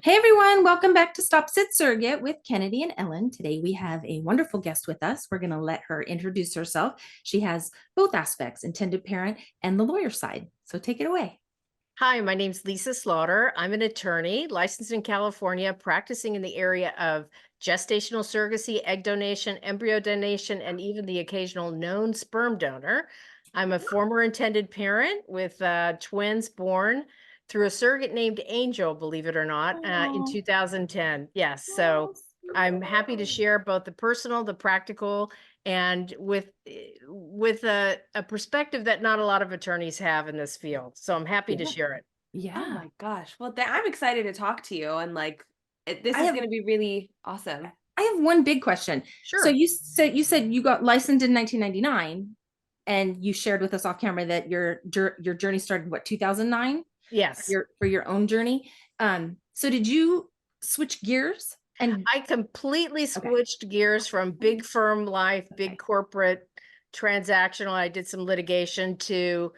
Hey everyone, welcome back to Stop.Sit.Surrogate with Kennedy and Ellen. Today we have a wonderful guest with us. We're going to let her introduce herself. She has both aspects, intended parent and the lawyer side. So take it away. Hi, my name's Lesa Slaughter. I'm an attorney licensed in California, practicing in the area of gestational surrogacy, egg donation, embryo donation, and even the occasional known sperm donor. I'm a former intended parent with twins born through a surrogate named Angel, believe it or not, in Oh, 2010. Yes, oh, so I'm happy to share both the personal, the practical, and with a perspective that not a lot of attorneys have in this field. So I'm happy to yeah. share it. Oh Yeah. my gosh. Well, I'm excited to talk to you and this I is have going to be really awesome. I have one big question. So Sure. you said you got licensed in 1999 and you shared with us off camera that your journey started what 2009 for Yes. your own journey. So did you switch gears and I completely okay. switched gears from big firm life, big Okay. corporate transactional. I did some litigation to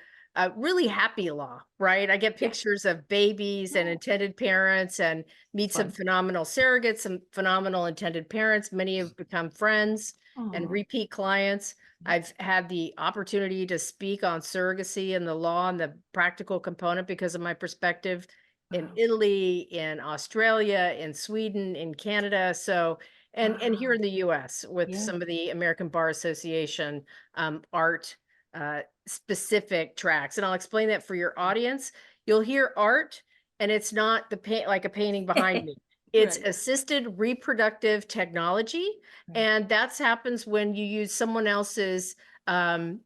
really happy law, right? I get Yeah. pictures of babies and intended parents and meet some Fun. phenomenal surrogates, some phenomenal intended parents. Many have become friends and Oh, repeat clients. I've had the opportunity to speak on surrogacy and the law and the practical component because of my perspective in wow. Italy, in Australia, in Sweden, in Canada, so and here Wow. in the US with Yeah. some of the American Bar Association, art, specific tracks, and I'll explain that for your audience. You'll hear art, and it's not the paint like a painting behind me. It's Right. assisted reproductive technology, Right. and that's happens when you use someone else's, um,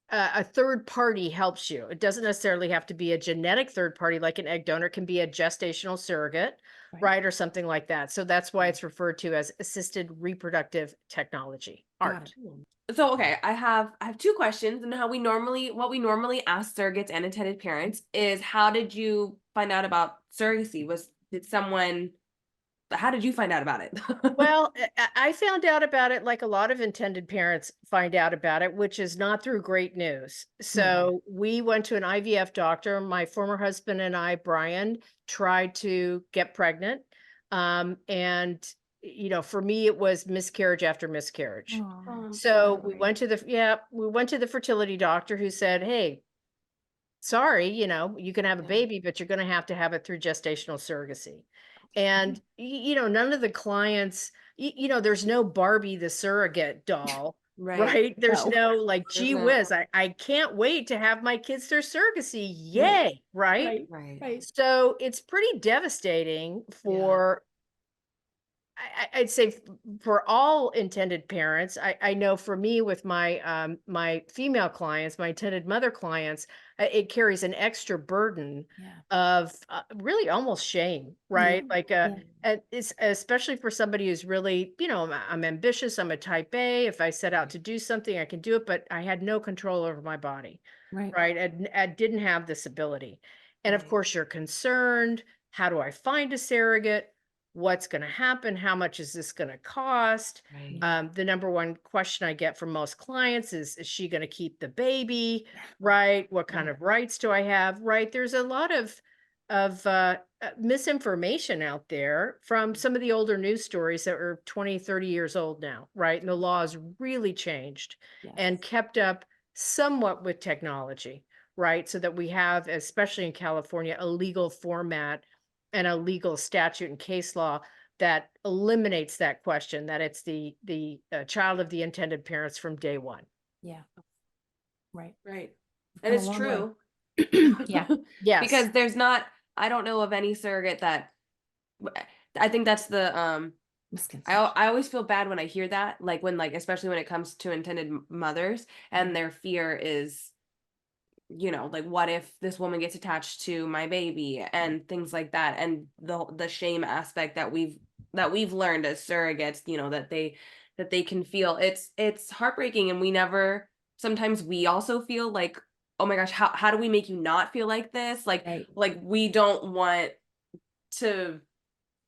a third party helps you. It doesn't necessarily have to be a genetic third party like an egg donor, it can be a gestational surrogate, Right. right? Or something like that. So that's why Mm. it's referred to as assisted reproductive technology, Got it. art. So okay, I have two questions, and what we normally ask surrogates and intended parents is how did you find out about surrogacy? Did someone How did you find out about it? Well, I found out about it like a lot of intended parents find out about it, which is not through great news. Hmm. Okay. So we went to an IVF doctor. My former husband and I, Brian, tried to get pregnant. And, for me, it was miscarriage after miscarriage. Oh, Oh, I'm So we sorry. went to we went to the fertility doctor who said, "Hey, sorry, you can have a Yeah. baby, but you're going to have it through gestational surrogacy." And, none of the clients, there's no Barbie the surrogate doll, Right. right? There's no. no like, There's gee no whiz, I can't wait to have my kids through surrogacy. Right. Yay. Right. Right. right. Right. So it's pretty devastating Yeah. for I'd say for all intended parents, I know for me with my my female clients, my intended mother clients, it carries an extra burden Yeah. of really almost shame, Yeah. right? Like Yeah. and it's especially for somebody who's really, I'm ambitious, I'm a type A. If I set out Right. to do something, I can do it, but I had no control over my body, Right. right? I didn't have this ability. And of Right. course, you're concerned. How do I find a surrogate? What's going to happen? How much is this going to cost? Right. Yeah. The number one question I get from most clients is she going to keep the baby? Yeah. Right? What kind Right. of rights do I have? Right? There's a lot of misinformation out there from some of the older news stories that are 20, 30 years old now, right? And the law has really changed and Yes. kept up somewhat with technology, right? So that we have, especially in California, a legal format and a legal statute and case law that eliminates that question, that it's the child of the intended parents from day one. Yeah. Right. Right. We've And come a it's long way. true. Yeah. Yes. Because I don't know of any surrogate that I think that's the Misconception. I always feel bad when I hear that, like when especially when it comes to intended mothers and Mhm. their fear is, like what if this woman gets attached to my baby Right. and things like that, and the shame aspect that we've learned as surrogates, that they can feel. It's heartbreaking, and we never sometimes we also feel like, oh my gosh, how do we make you not feel like this? Like Right. we don't want to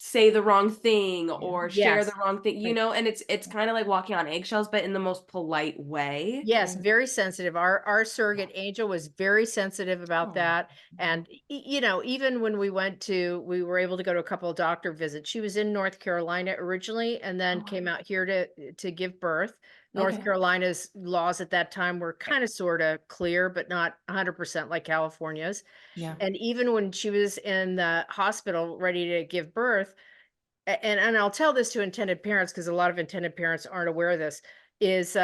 say the wrong thing or share the Yes. wrong thing, you Right. know, and it's kind of like walking on eggshells, but in the most polite way. Yes, Right. very sensitive. Our Yeah. surrogate Angel was very sensitive about Oh, that. And even when we were able to go to a couple of doctor visits. She was in North Carolina originally and then Oh, came out here to give birth. North okay. Carolina's laws at that time were kind of sort of clear, but not 100% like California's. yeah. And even when she was in the hospital ready to give birth, and I'll tell this to intended parents because a lot of intended parents aren't aware of this, is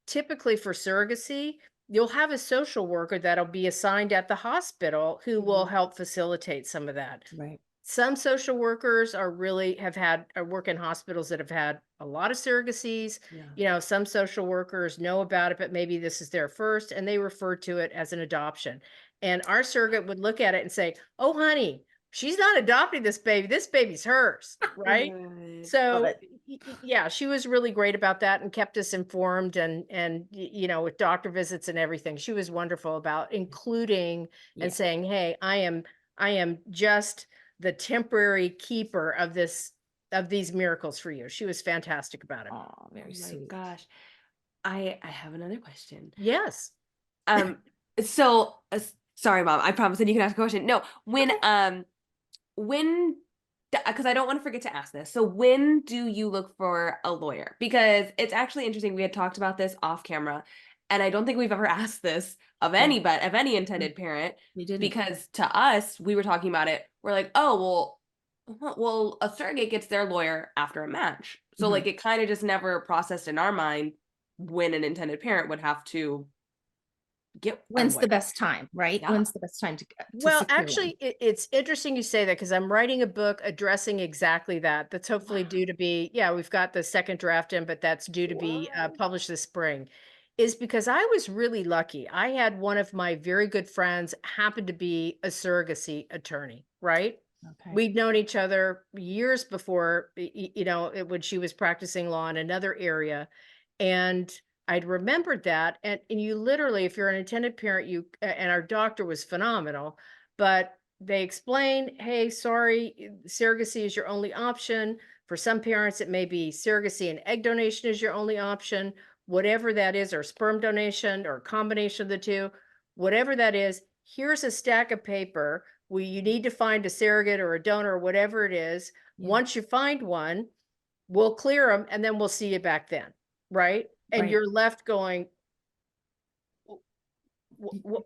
typically for surrogacy, you'll have a social worker that'll be assigned at the hospital who will Mhm. help facilitate some of that. Right. Some social workers are really have had work in hospitals that have had a lot of surrogacies. Yeah. Some social workers know about it, but maybe this is their first and they refer to it as an adoption. And our surrogate would look at it and say, "Oh, honey, she's not adopting this baby. This baby's hers." Right? Good. Love So it. yeah, she was really great about that and kept us informed with doctor visits and everything. She was wonderful about including and Yeah. saying, "Hey, I am just the temporary keeper of these miracles for you." She was fantastic about it. Oh, Oh very my sweet. gosh. I have another question. Yes. Um, so sorry, mom. I promise that you can ask a question. No, Okay. when because I don't want to forget to ask this. So when do you look for a lawyer? Because it's actually interesting. We had talked about this off camera, and I don't think we've ever asked this Yeah. of any Mm, intended parent. you didn't. Because to us, we were talking about it. We're like, oh well, a surrogate gets their lawyer after a match. So Mhm. like it kind of just never processed in our mind when an intended parent would have to get a When's the lawyer. best time, right? Yeah. When's the best time to Well, secure one? actually, it's interesting you say that because I'm writing a book addressing exactly that. That's hopefully Wow. due to be, yeah, we've got the second draft in, but that's due to be Wow. published this spring. Is because I was really lucky. I had one of my very good friends happen to be a surrogacy attorney, right? Okay. We'd known each other years before, when she was practicing law in another area. And I'd remembered that, and you literally, if you're an intended parent, and our doctor was phenomenal, but they explain, "Hey, sorry, surrogacy is your only option. For some parents, it may be surrogacy and egg donation is your only option, whatever that is, or sperm donation, or a combination of the two, whatever that is. Here's a stack of paper. You need to find a surrogate or a donor, or whatever it is. Yeah. Once you find one, we'll clear them, and then we'll see you back then." Right? And Right. you're left going, Mm,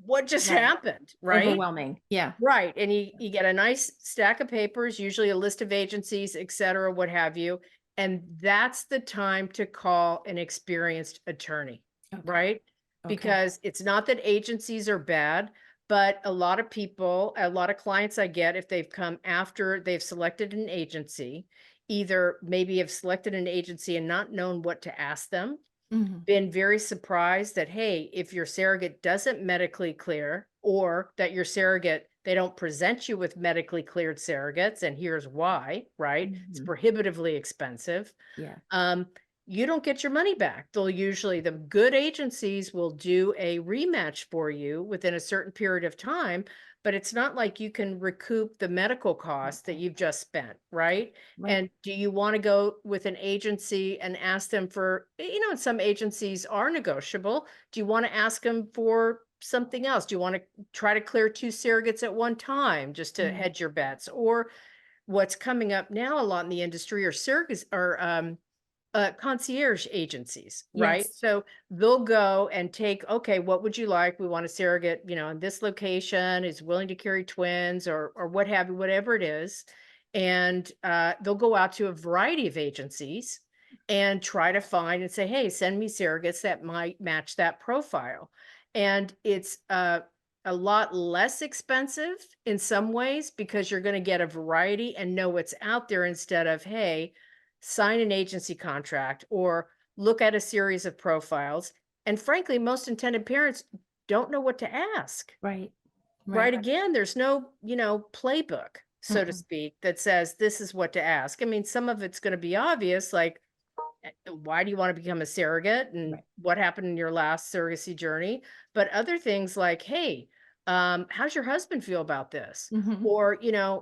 what just right. happened?" Right? Overwhelming. Yeah. Right. And you get a nice stack of papers, usually a list of agencies, et cetera, what have you. And that's the time to call an experienced attorney, Okay. right? Okay. Because it's not that agencies are bad, but a lot of people, a lot of clients I get, if they've come after they've selected an agency, either maybe have selected an agency and not known what to ask them, Mhm. been very surprised that, hey, if your surrogate doesn't medically clear, or that your surrogate, they don't present you with medically cleared surrogates, and here's why, right? It's Mhm. prohibitively expensive. Yeah. um, you don't get your money back. The good agencies will do a rematch for you within a certain period of time, but it's not like you can recoup the medical costs that Okay. you've just spent, right? Right. And do you want to go with an agency and ask them for, and some agencies are negotiable. Do you want to ask them for something else? Do you want to try to clear two surrogates at one time just to Mhm. hedge your bets? Or what's coming up now a lot in the industry are surrogates or concierge agencies, right? Yes. So they'll go and take, okay, what would you like? We want a surrogate, in this location, is willing to carry twins, or what have you, whatever it is. And they'll go out to a variety of agencies and try to find and say, hey, send me surrogates that might match that profile. And it's a lot less expensive in some ways because you're going to get a variety and know what's out there instead of, hey, sign an agency contract or look at a series of profiles. And frankly, most intended parents don't know what to ask. Right. Right? Right. Again, there's no, playbook, so to Mm-mm. speak, that says this is what to ask. I mean, some of it's going to be obvious, like, why do you want to become a surrogate and Right. what happened in your last surrogacy journey? But other things like, hey, How's your husband feel about this? Mhm. Or,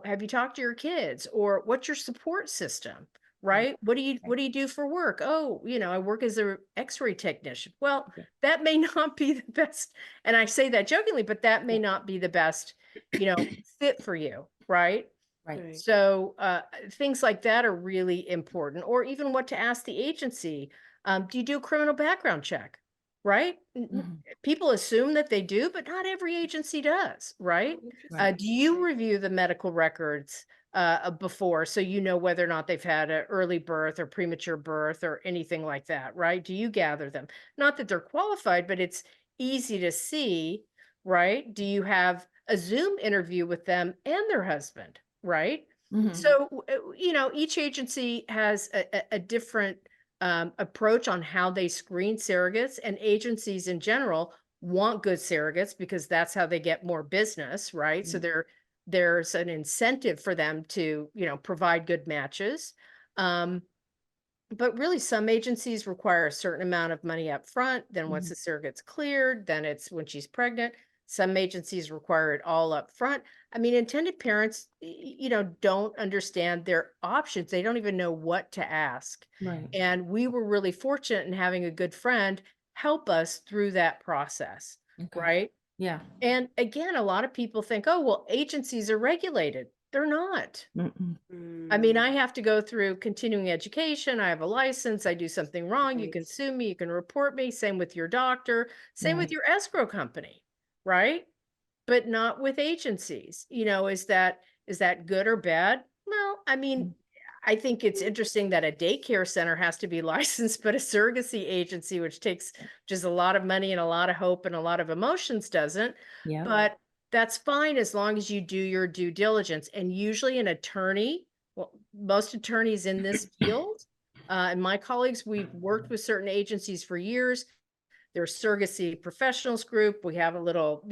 have you talked to your kids? Or what's your support system? Right. Right? What do you Right. what do you do for work? Oh, I work as a X-ray technician. Well, Okay. that may not be the best. And I say that jokingly, but that may Yeah. not be the best, fit for you, right? Right. Right. So things like that are really important, or even what to ask the agency. Do you do a criminal background check? Right? Mhm. People assume that they do, but not every agency does. Right? Oh, Right. Do interesting. you Okay. review the medical records before, so you know whether or not they've had an early birth or premature birth or anything like that? Right? Do you gather them? Not that they're qualified, but it's easy to see. Right? Do you have a Zoom interview with them and their husband? Right? Mhm. So, each agency has a different approach on how they screen surrogates, and agencies in general want good surrogates because that's how they get more business, right? So Yeah. there's an incentive for them to, provide good matches. Um, but really, some agencies require a certain amount of money up front. Then once Mhm. the surrogate's cleared, then it's when she's pregnant. Some agencies require it all up front. I mean, intended parents, don't understand their options. They don't even know what to ask. Right. And we were really fortunate in having a good friend help us through that process, Okay. right? Yeah. And again, a lot of people think, oh, well, agencies are regulated. They're not. Mm-mm. I mean, Mm, I have to go through continuing education. I have a license. I do something wrong. You right. can sue me. You can report me. Same with your doctor. Same Yeah. with your escrow company, right? But not with agencies. Is that good or bad? Well, I mean, Mm. I think it's interesting that a daycare center has to be licensed, but a surrogacy agency, which takes just a lot of money and a lot of hope and a lot of emotions, doesn't. Yeah. But that's fine as long as you do your due diligence. And usually, an attorney, well, most attorneys in this field, and my colleagues, we've worked with certain agencies for years. There's surrogacy professionals group. We have a little,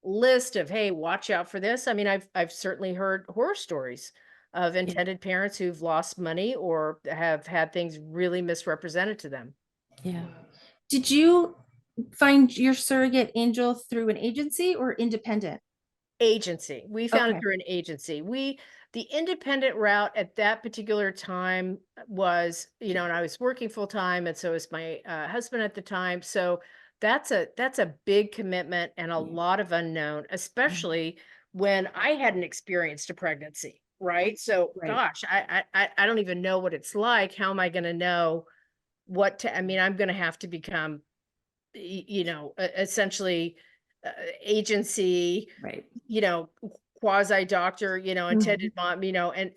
list of, hey, watch out for this. I mean, I've certainly heard horror stories of Yeah. intended parents who've lost money or have had things really misrepresented to them. Yeah. Did you find your surrogate angel through an agency or independent? Agency. We found it Okay. through an agency. The independent route at that particular time was, and I was working full time, and so was my husband at the time. So that's a big commitment and a Yeah. lot of unknown, Mhm. especially when I hadn't experienced a pregnancy. Right. So, Right. gosh, I don't even know what it's like. How am I going to know what to? I mean, I'm going to have to become, essentially uh, agency, Right. you know, quasi doctor, intended Mhm. mom,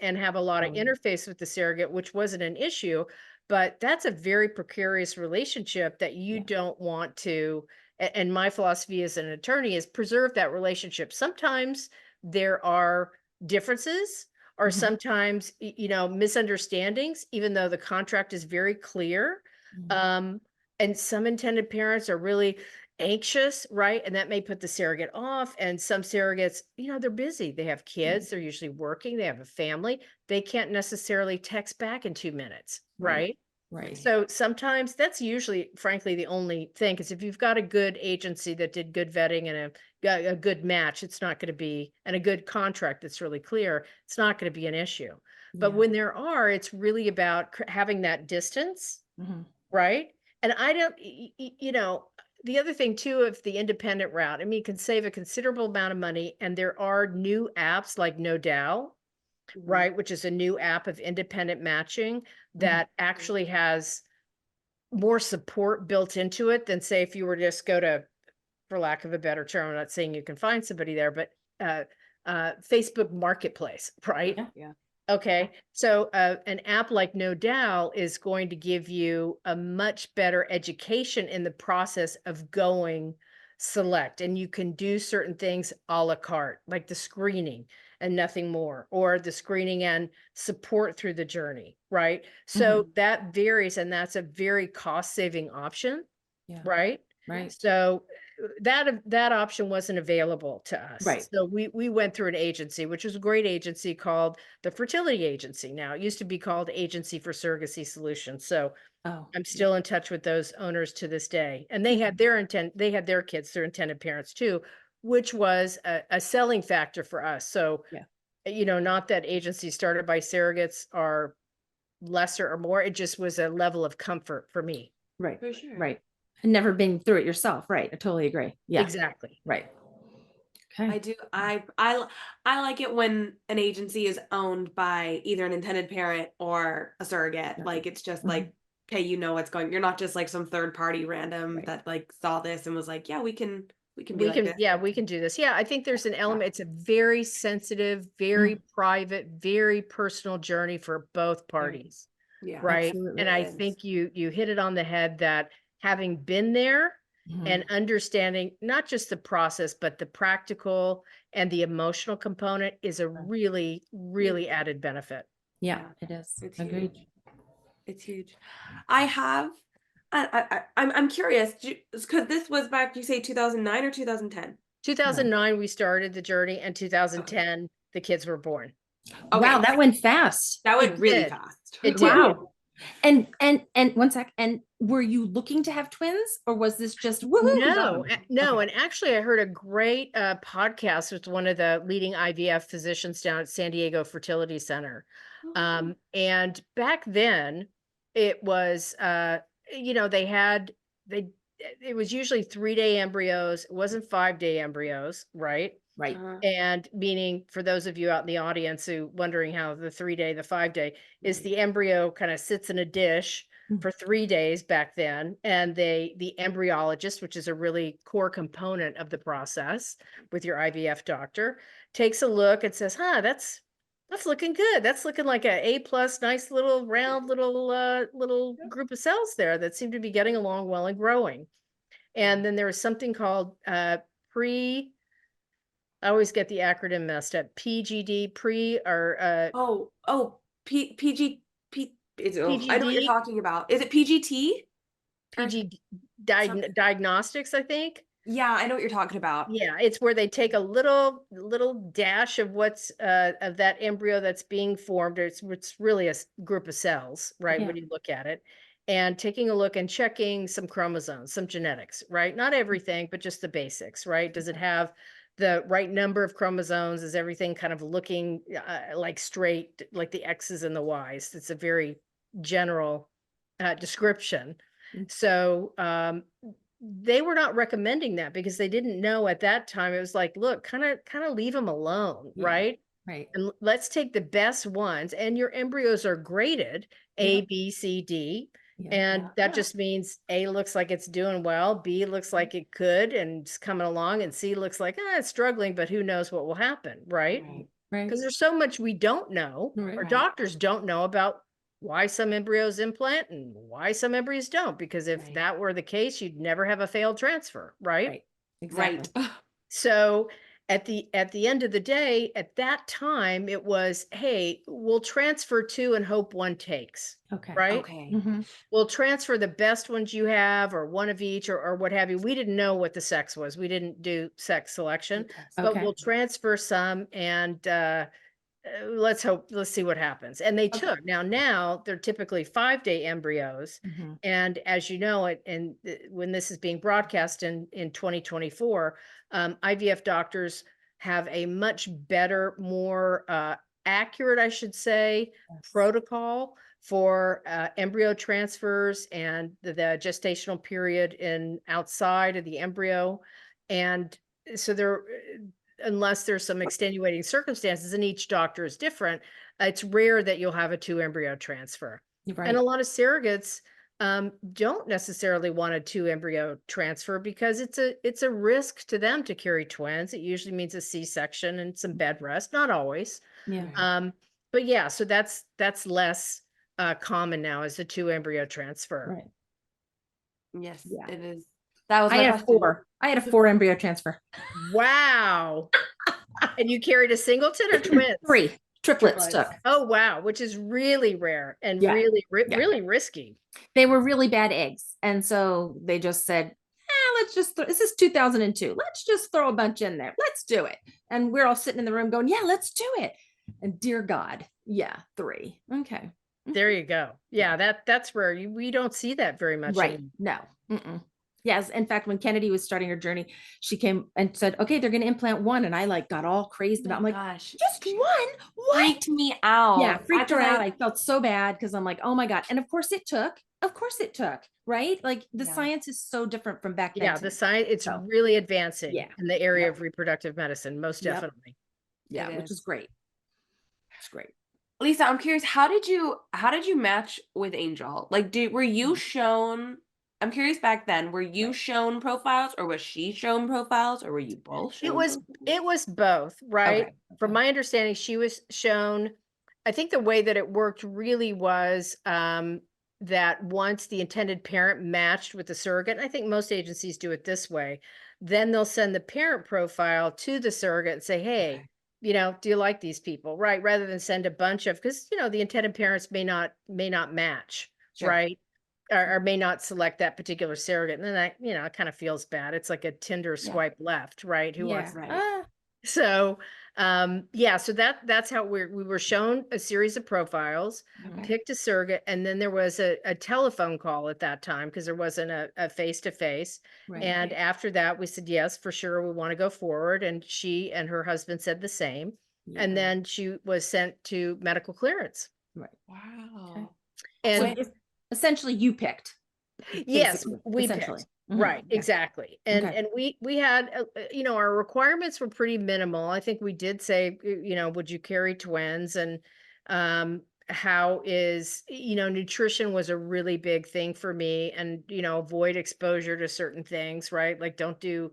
and have a lot of Oh, interface with the surrogate, which wasn't an issue. But that's a very precarious relationship that you yeah. don't want to. And my philosophy as an attorney is preserve that relationship. Sometimes there are differences or Mhm. sometimes, misunderstandings, even though the contract is very clear. Mhm. Um, and some intended parents are really anxious, right? And that may put the surrogate off. And some surrogates, they're busy. They have Yeah. kids, they're usually working, they have a family. They can't necessarily text back in 2 minutes, Right. right? Right. So sometimes that's usually, frankly, the only thing. Because if you've got a good agency that did good vetting and a good match, it's not going to be, and a good contract that's really clear, it's not going to be an issue. But Yeah. when there are, it's really about having that distance. Mhm. Right? And I don't the other thing too of the independent route, I mean, you can save a considerable amount of money, and there are new apps like NoDow, Mhm. right, which is a new app of independent matching Mhm. that actually has more support built into it than, say, if you were to just go to, for lack of a better term, I'm not saying you can find somebody there, but uh Facebook Marketplace, right? Yeah. Yeah. Yeah. Okay, so an app like NoDow is going to give you a much better education in the process of going select, and you can do certain things a la carte, like the screening and nothing more, or the screening and support through the journey, right? Mhm. So that varies, and that's a very cost saving option. Yeah. Right? Right. So, that option wasn't available to Right. us. So we went through an agency, which was a great agency called the Fertility Agency. Now, it used to be called Agency for Surrogacy Solutions. So, Oh, I'm yeah. still in touch with those owners to this day. And Mhm. they had their kids, their intended parents too, which was a selling factor for us. So, Yeah. Not that agencies started by surrogates are lesser or more. It just was a level of comfort for me. Right. For sure. Right. And never been through it yourself. Right. I totally agree. Yeah. Exactly. Right. I Okay. do. I like it when an agency is owned by either an intended parent or a surrogate. Yeah. Like it's just Mhm. like, okay, you know what's going. You're not just like some third party random Right. that like saw this and was like, yeah, we can be We like can, this. yeah, we can do this. Yeah, I think there's an element. It's a very sensitive, very private, very personal journey for both parties, Yeah, right? Absolutely. And it I is. think you hit it on the head that having been there Mhm. and understanding not just the process, but the practical and the emotional component is a really, really added benefit. Yeah, Yeah, it is. it's Agreed. huge. It's huge. I have. I'm curious because this was back. You say 2009 or 2010? 2009, we started the journey, and Okay. 2010, the kids were born. Wow, Okay, that went fast. that It went really did. fast. It did. Wow. And one sec. And were you looking to have twins, or was this just woohoo? We got No, 'em? no, Okay. and actually I heard a great, podcast with one of the leading IVF physicians down at San Diego Fertility Center. Oh, And back then it was, they had they it was usually 3-day embryos. It wasn't 5-day embryos, right? Right. uh-huh. And meaning for those of you out in the audience who wondering how the 3-day, the 5-day is, Right. the embryo kind of sits in a dish Mm. for 3 days back then. And the embryologist, which is a really core component of the process with your IVF doctor, takes a look and says, that's looking good. That's looking like a plus, nice little round little group of cells there that seem to be getting along well and growing. And then there was something called pre I always get the acronym messed up. PGD, pre or Oh, PG I know what you're PGD, talking about. Is it PGT or something? diagnostics, I think. Yeah, I know what you're talking about. Yeah, it's where they take a little dash of what's of that embryo that's being formed. It's really a group of cells, right? Yeah. When you look at it, and taking a look and checking some chromosomes, some genetics, right? Not everything, but just the basics, right? Does it have the right number of chromosomes? Is everything kind of looking like straight, like the X's and the Y's? It's a very general description. Mm. So they were not recommending that because they didn't know at that time. It was like, look, kind of leave them alone, Yeah. right? Right. And let's take the best ones. And your embryos are graded A, Yeah. B, C, D. Yeah. And Yeah. that just means A looks like it's doing well, B looks like it could and it's coming along, and C looks like it's struggling, but who knows what will happen, right? Right. Right. Because there's so much we don't know, Right. or Right. doctors don't know about why some embryos implant and why some embryos don't. Because if Right. that were the case, you'd never have a failed transfer, right? Right. Right. Exactly. So at the end of the day, at that time, it was, hey, we'll transfer two and hope one takes, Okay. right? Okay. Mhm. We'll transfer the best ones you have, or one of each, or what have you. We didn't know what the sex was. We didn't do sex selection, Good test. but Okay. we'll transfer some, and let's see what happens. And they Okay. took, now they're typically 5-day embryos. Mhm. And as you know, when this is being broadcast in 2024, IVF doctors have a much better, more accurate, I should say, Yes. protocol for embryo transfers and the gestational period in outside of the embryo. And so they're unless there's some extenuating circumstances, and each doctor is different, it's rare that you'll have a 2 embryo transfer. You're And a right. lot of surrogates don't necessarily want a 2 embryo transfer because it's a risk to them to carry twins. It usually means a C-section and some bed rest, not always. Yeah. Right. But yeah, so that's less common now, is the 2 embryo transfer. Right. Yes, Yeah. it is. That was I my had question. 4. I had a 4 embryo transfer. Wow. And you carried a singleton or twins? 3 triplets Triplets. took. Oh, wow, which is really rare and Yeah. really, Yeah. really risky. They were really bad eggs. And so they just said, let's just this is 2002. Let's just throw a bunch in there. Let's do it. And we're all sitting in the room going, yeah, let's do it. And dear God, yeah, 3. Okay. There you go. Yeah, that's rare. We don't see that very much Right. anymore. No. Mm-mm. Yes. In fact, when Kennedy was starting her journey, she came and said, okay, they're going to implant one. And I like got all crazed Oh about, my I'm like, gosh. just one? What? Freaked me Yeah, out. freaked her Because out. I felt so bad because I'm like, oh my God. And of course it took, right? Like the Yeah. science is so different from back then. Yeah, the science, it's So, really advancing yeah. in the area Yep. of reproductive medicine, most Yep. definitely. Yeah, It which is is. great. It's great. Lisa, I'm curious, how did you match with Angel? Like, were you shown, I'm curious back then, were you Right. shown profiles, or was she shown profiles, or were you both It shown was profiles? it was both, right? Okay. From Okay. my understanding, she was shown, I think the way that it worked really was that once the intended parent matched with the surrogate, and I think most agencies do it this way, then they'll send the parent profile to the surrogate and say, hey, Okay. do you like these people? Right. Rather than send a bunch of, because the intended parents may not match, Sure. right? Or may not select that particular surrogate. And then it kind of feels bad. It's like a Tinder Yeah. swipe left, right? Who Yeah. wants Right. so yeah, so that's how we were shown a series of profiles, Okay. picked a surrogate, and then there was a telephone call at that time because there wasn't a face-to-face. Right. And Right. after that, we said, yes, for sure, we want to go forward. And she and her husband said the same. Yeah. And then she was sent to medical clearance. Right. Okay. Wow. And So essentially you picked, yes, basically, we essentially. picked. Mhm. Right, Okay. exactly. And Okay. and we had our requirements were pretty minimal. I think we did say, would you carry twins, and how is, nutrition was a really big thing for me, and avoid exposure to certain things, right? Like don't do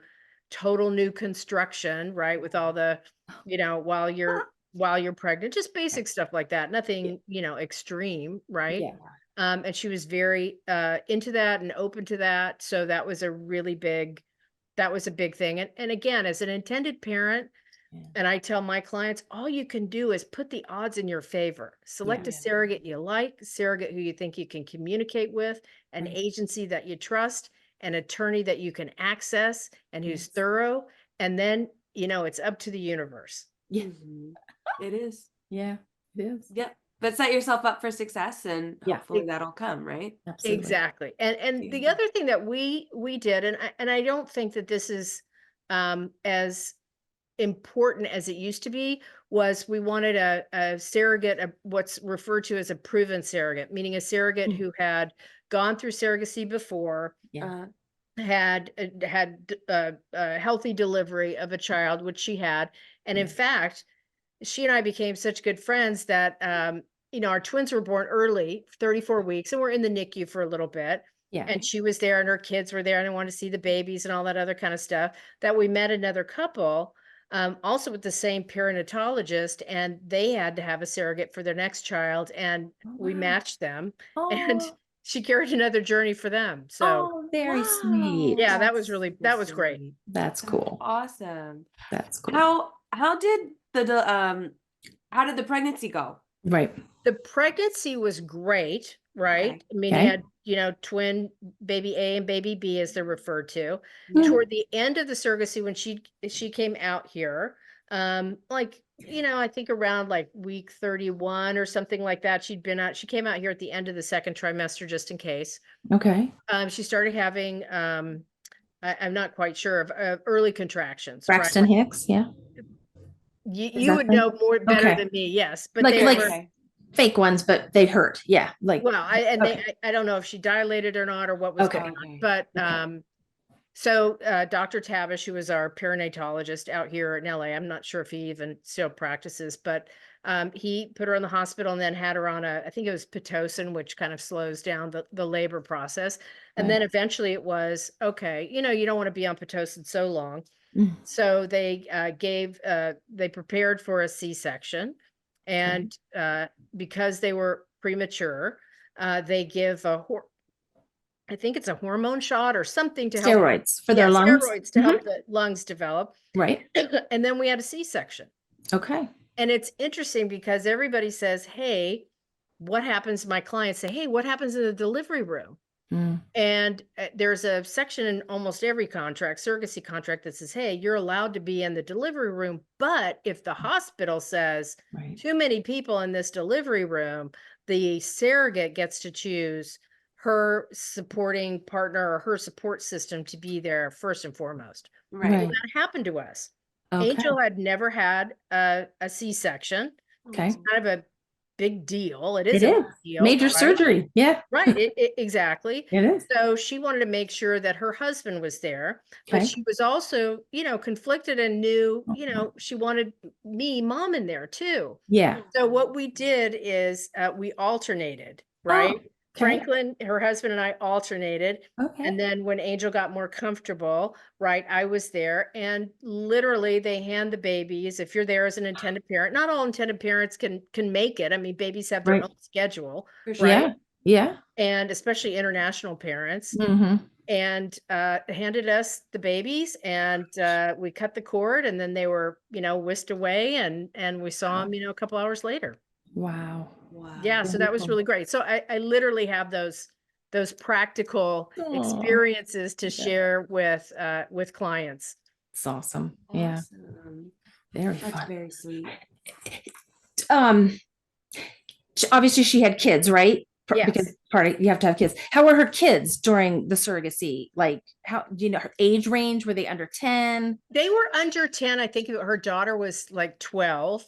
total new construction, right? With all the, while you're pregnant, just basic stuff like that. Yeah. Nothing, extreme, right? Yeah. And she was very into that and open to that. So that was a big thing. And again, as an intended parent, Yeah. and I tell my clients, all you can do is put the odds in your favor. Select a Yeah. surrogate you like, surrogate who you think you can communicate with, an Right. agency that you trust, an attorney that you can access and who's Yes. thorough. And then, it's up to the universe. Yeah. Mhm. It is. Yeah. It is. Yep. But set yourself up for success, and Yeah. hopefully that'll come, right? Absolutely. Exactly. And the Yeah. other thing that we did, and I don't think that this is as important as it used to be, was we wanted a surrogate, what's referred to as a proven surrogate, meaning a surrogate Mm. who had gone through surrogacy before, Yeah. had a healthy delivery of a child, which she had. And in Yeah. fact, she and I became such good friends that our twins were born early, 34 weeks, and we're in the NICU for a little bit. Yeah. And she was there and her kids were there and I wanted to see the babies and all that other kind of stuff. That we met another couple, also with the same perinatologist, and they had to have a surrogate for their next child, and Oh, we wow. matched them. And Oh, she carried another journey for them. So oh, very Wow. sweet. yeah, That's super that was great. sweet. That's That's cool. awesome. That's cool. How did how did the pregnancy go? Right. The pregnancy was great, right? Okay. I mean, you Okay. had, twin baby A and baby B as they're referred to. Mhm. Toward the end of the surrogacy, when she came out here, I think around like week 31 or something like that, she came out here at the end of the second trimester just in case. Okay. She started having I'm not quite sure of early contractions, right? Braxton Hicks. Yeah. Is You that would know the? more better Okay. than me, yes, but Like they like were. Okay. fake ones, but they hurt. Yeah. Like. Well, Okay. I don't know if she dilated or not or what was Okay. going on, Okay. but Okay. so Dr. Tavish, who was our perinatologist out here in LA, I'm not sure if he even still practices, but he put her in the hospital and then had her on I think it was Pitocin, which kind of slows down the labor process. And Right. then eventually it was, okay, you don't want to be on Pitocin so long. Mm. So they prepared for a C-section, Okay. and because they were premature, they give I think it's a hormone shot or something to help. Steroids for Yeah, their lungs. steroids to help the lungs develop. Right. And then we had a C-section. Okay. And it's interesting because everybody says, hey, what happens? My clients say, hey, what happens in the delivery room? Mm. And there's a section in almost every contract, surrogacy contract, that says, hey, you're allowed to be in the delivery room. But if the hospital says Right. too many people in this delivery room, the surrogate gets to choose her supporting partner or her support system to be there first and foremost. Right. Right. That happened to us. Okay. Angel had never had a C-section. Okay. It's kind of a big deal. It It is a is big deal, major right? surgery. Yeah. Right, exactly. It is. So she wanted to make sure that her husband was there, but Okay. she was also, conflicted and knew, she wanted me, mom, in there too. Yeah. So what we did is we alternated, Oh, right? okay. Franklin, her husband, and I alternated. Okay. And then when Angel got more comfortable, right, I was there. And literally they hand the babies. If you're there as an intended parent, not all intended parents can make it. I mean, babies have their Right. own schedule, For sure. right? Yeah. Yeah. And especially international parents, Mm-hmm. and handed us the babies, and we cut the cord, and then they were, whisked away, and we saw them, a couple hours later. Wow. Yeah, Wow. so that was Wonderful. really great. So I literally have those practical Aw. experiences to Yeah. share with clients. It's awesome. Yeah. Awesome. Very That's fun. very sweet. Um, obviously she had kids, right? Because Yes. part of you have to have kids. How were her kids during the surrogacy? Like, how do you know her age range? Were they under 10? They were under 10. I think her daughter was like 12,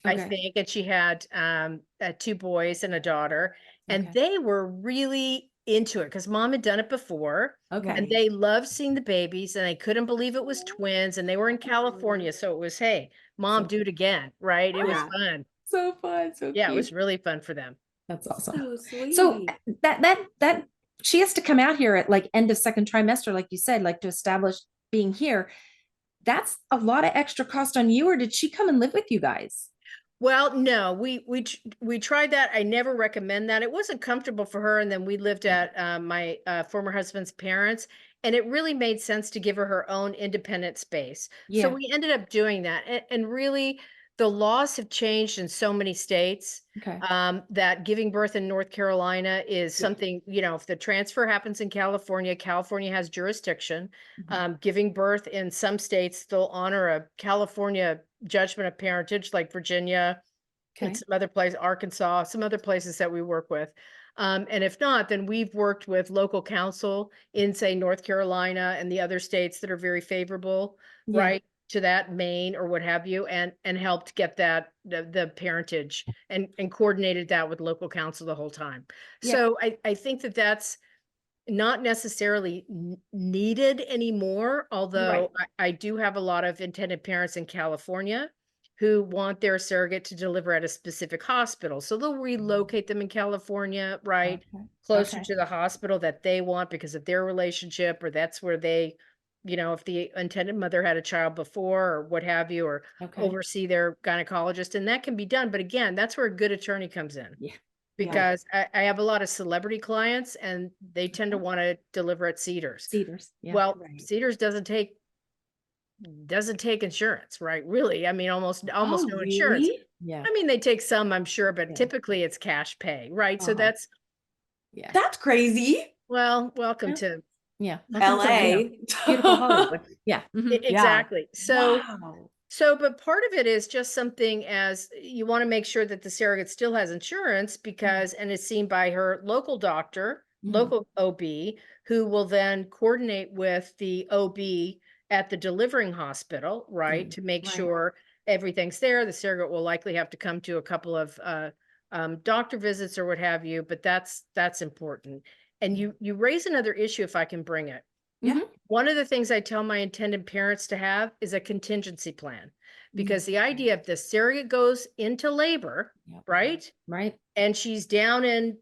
I Okay. think, and she had 2 boys and a daughter, and Okay. they were really into it because mom had done it before, Okay. and they loved seeing the babies, and they couldn't believe it was twins, and they were in California, so it was, hey, mom, So- do it again, right? It was Yeah. fun. So fun. So Yeah, it cute. was really fun for them. That's awesome. So sweet. So that she has to come out here at like end of second trimester, like you said, like to establish being here. That's a lot of extra cost on you, or did she come and live with you guys? Well, no, we tried that. I never recommend that. It wasn't comfortable for her, and then we lived at my former husband's parents, and it really made sense to give her her own independent space. So Yeah. we ended up doing that, and really, the laws have changed in so many states Okay. that giving birth in North Carolina is Yeah. something. If the transfer happens in California, California has jurisdiction. Mhm. Giving birth in some states, they'll honor a California judgment of parentage, like Virginia and Okay. some other places, Arkansas, some other places that we work with. And if not, then we've worked with local council in, say, North Carolina and the other states that are very favorable, Yeah. right, to that, Maine or what have you, and helped get that the parentage and coordinated that with local council the whole time. Yeah. So I think that that's not necessarily needed anymore, although I do have a lot of intended parents in California who want their surrogate to deliver at a specific hospital. So they'll relocate them in California, right? Okay. Closer Okay. to the hospital that they want because of their relationship, or that's where they, if the intended mother had a child before or what have you, or Okay. oversee their gynecologist. And that can be done. But again, that's where a good attorney comes in, Yeah. because I have a lot of celebrity clients and they tend to Okay. want to deliver at Cedars. Cedars. Yeah. Well, Right. Cedars doesn't take insurance, right? Really. I mean, almost Oh, no insurance. really? Yeah. I mean, they take some, I'm sure, but Yeah. typically it's cash pay, right? So Uh-huh. that's, Yeah. That's crazy. well, welcome Yeah. to Yeah. Welcome to, LA. beautiful Hollywood. Yeah. Mhm. exactly. So Wow. but part of it is just something, as you want to make sure that the surrogate still has insurance because, and is seen by her local doctor, Mhm. local OB, who will then coordinate with the OB at the delivering hospital, right? Good. To make Right. sure everything's there. The surrogate will likely have to come to a couple of doctor visits or what have you, but that's important. And you raise another issue, if I can bring it. Yeah. Mhm. One of the things I tell my intended parents to have is a contingency plan, because the idea of the surrogate goes into labor, Yep. right? Right. And she's down in,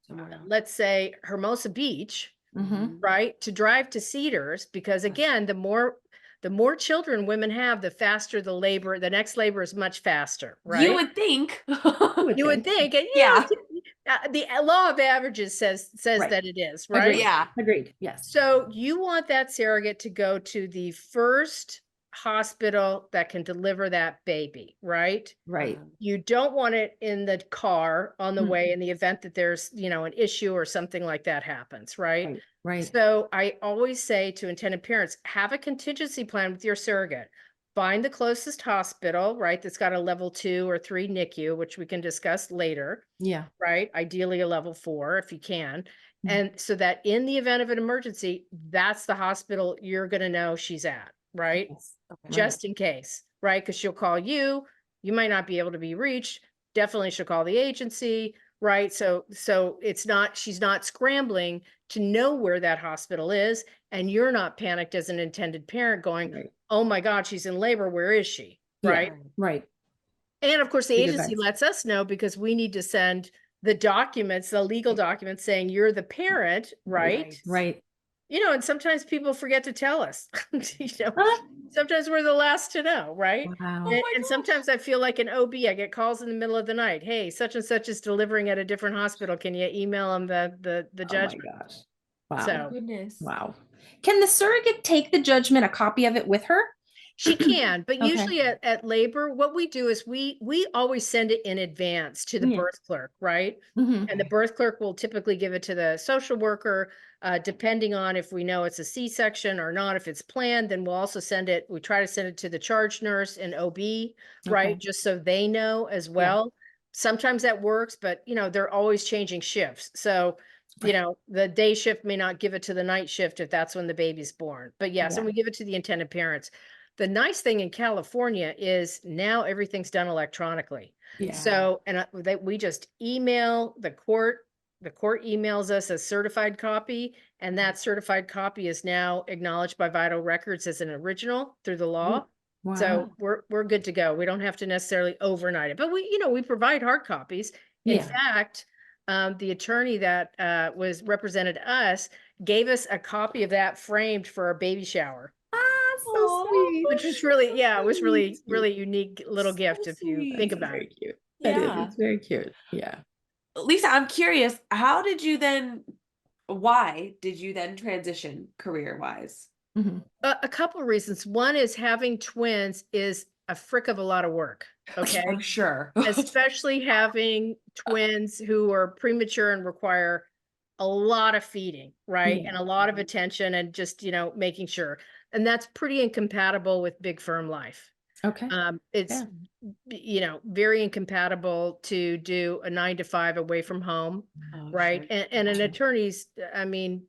Somewhere else. let's say Hermosa Beach, Mhm. right? To drive to Cedars, because again, the more children women have, the faster the next labor is much faster, right? You would think. You would think, and Yeah. the law of averages says Right. that it is, Agreed. right? Yeah. Agreed. Yes. So you want that surrogate to go to the first hospital that can deliver that baby, right? Right. You don't want it in the car on the Mm. way in the event that there's, an issue or something like that happens, right? Right. Right. So I always say to intended parents, have a contingency plan with your surrogate. Find the closest hospital, right? That's got a level 2 or 3 NICU, which we can discuss later, Yeah. right? Ideally a level 4 if you can. And so that in the event of an emergency, that's the hospital you're going to know she's at, right? Yes. Okay. Just in case, right? Because she'll call you, you might not be able to be reached. Definitely she'll call the agency, right? So it's not, she's not scrambling to know where that hospital is, and you're not panicked as an intended parent going, Right. oh my God, she's in labor, where is she? Yeah. Right. Right. And of course, the Good agency advice. lets us know because we need to send the documents, the legal documents saying you're the parent, right? Right. You know, and sometimes people forget to tell us, you know, Huh? sometimes we're the last to know, right? Wow. Oh And, my and gosh. sometimes I feel like an OB, I get calls in the middle of the night. Hey, such and such is delivering at a different hospital. Can you email them the Oh my judgment? gosh. Wow. So Goodness. Wow. Can the surrogate take the judgment, a copy of it with her? she can, but Okay. usually at labor, what we do is we always send it in advance to the Yeah. birth clerk, right? Mhm. And the birth clerk will typically give it to the social worker, depending on if we know it's a C-section or not. If it's planned, then we'll also send it, we try to send it to the charge nurse and OB, right? Okay. Just so they know as well. Sometimes that works, but you know, they're always changing shifts. So, you Right. know, the day shift may not give it to the night shift if that's when the baby's born. But yes, and Yeah. we give it to the intended parents. The nice thing in California is now everything's done electronically. Yeah. So, and that we just email the court emails us a certified copy, and that certified copy is now acknowledged by Vital Records as an original through the law. So Wow. we're good to go. We don't have to necessarily overnight it, but we, you know, we provide hard copies. In Yeah. fact, the attorney that was represented us gave us a copy of that framed for our baby shower. Ah, so Aw, sweet. Which was really, yeah, it was really, Sweet. really unique little gift so if you think sweet. That's about very it. cute. That is. Yeah. It's very cute. Yeah. Lisa, I'm curious, why did you then transition career-wise? Mhm. A couple of reasons. One is having twins is a frick of a lot of work. Okay. I'm sure. Especially having twins who are premature and require a lot of feeding, right? Yeah. And a lot of attention and just, you know, making sure. And that's pretty incompatible with big firm life. Okay. It's, Yeah. you know, very incompatible to do a 9 to 5 away from home, Oh, right? sure. And an attorney's, I mean,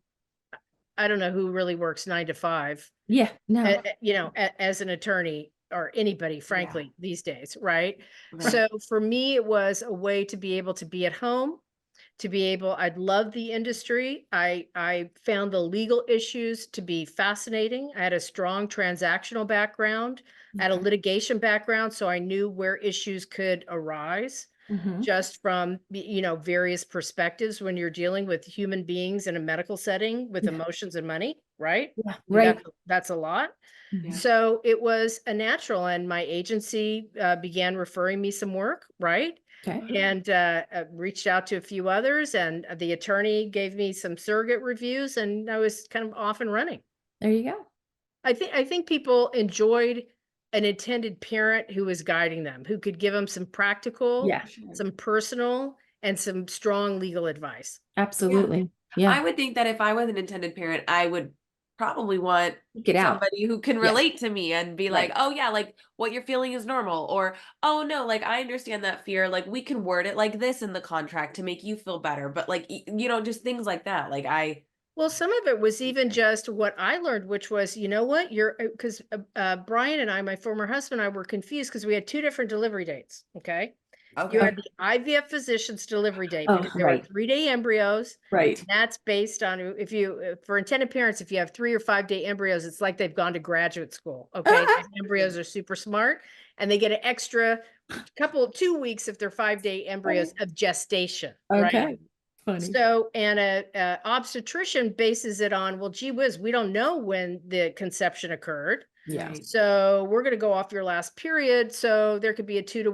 I don't know who really works 9 to 5, Yeah. No. you know, as an attorney or anybody, frankly, these days, right? Right. So for me, it was a way to be able to be at home, to be able, I'd love the industry. I found the legal issues to be fascinating. I had a strong transactional background, I had a Okay. litigation background, so I knew where issues could arise Mhm. just from, you know, various perspectives when you're dealing with human beings in a medical setting with Yeah. emotions and money, right? Yeah. And Right. that's a lot. Mhm. So it was a natural, and my agency began referring me some work, right? Okay. And reached out to a few others, and the attorney gave me some surrogate reviews, and I was kind of off and running. There you go. I think people enjoyed an intended parent who was guiding them, who could give them some practical, Yeah. Sure. some personal, and some strong legal advice. Absolutely. Yeah. I would think that if I was an intended parent, I would probably want Get out. somebody who can Yeah. relate to me and be like, Right. oh yeah, like what you're feeling is normal. Or, oh no, like I understand that fear. Like we can word it like this in the contract to make you feel better. But like, you know, just things like that. Like Well, some of it was even just what I learned, which was, you know what, you're because Brian and I, my former husband and I, were confused because we had two different delivery dates. Okay. You okay. had the IVF physician's delivery date Oh, because there were right. 3-day embryos. Right. And that's based on if you, for intended parents, if you have 3 or 5-day embryos, it's like they've gone to graduate school. Okay. These embryos are super smart, and they get an extra 2 weeks if they're 5-day embryos of gestation. Right. Okay. Funny. So, and a obstetrician bases it on, well, gee whiz, we don't know when the conception occurred. Yeah. Right. So we're going to go off your last period. So there could be a 2 to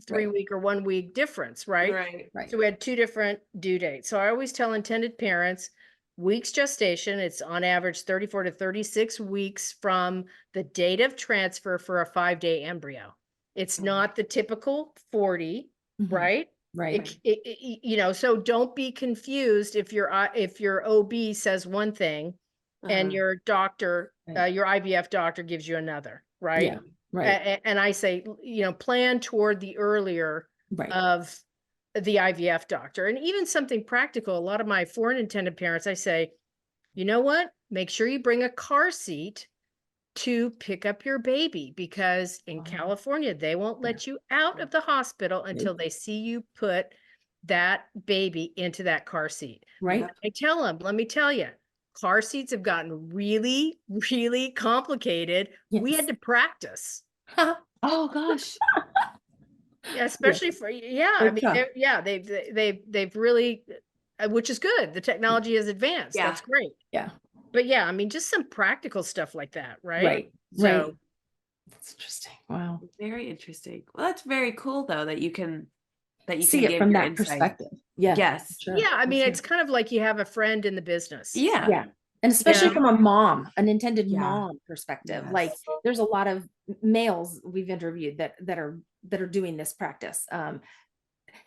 3 Right. week or 1 week difference, right? Right. Right. So we had two different due dates. So I always tell intended parents, weeks gestation, it's on average 34 to 36 weeks from the date of transfer for a 5-day embryo. It's not the typical 40, Mhm. right? Right. You know, so don't be confused if your OB says one thing and Uh-huh. your doctor, Right. your IVF doctor gives you another, right? Yeah. Right. And I say, you know, plan toward the earlier Right. of the IVF doctor. And even something practical, a lot of my foreign intended parents, I say, you know what? Make sure you bring a car seat to pick up your baby, because in Oh, California, they won't Yeah. let you out of the hospital until they see you put that baby into that car seat. Right. Yep. I tell them, let me tell you, car seats have gotten really, really complicated. We had Yes. to practice. Oh gosh. Yeah, Yeah. especially for, yeah, I They're mean, tough. yeah, they've really, which is good. The technology has advanced. Yeah. That's great. Yeah. But yeah, I mean, just some practical stuff like that, right? Right. Right. So That's interesting. Wow. Very interesting. Well, that's very cool though that you See can it give from your that insight. perspective. Yeah. For Yes. sure. yeah, I For mean, sure. it's kind of like you have a friend in the business. Yeah. Yeah. And You especially know? from a mom, an intended Yeah. mom perspective. Like Yes. there's a lot of males we've interviewed that are doing this practice. And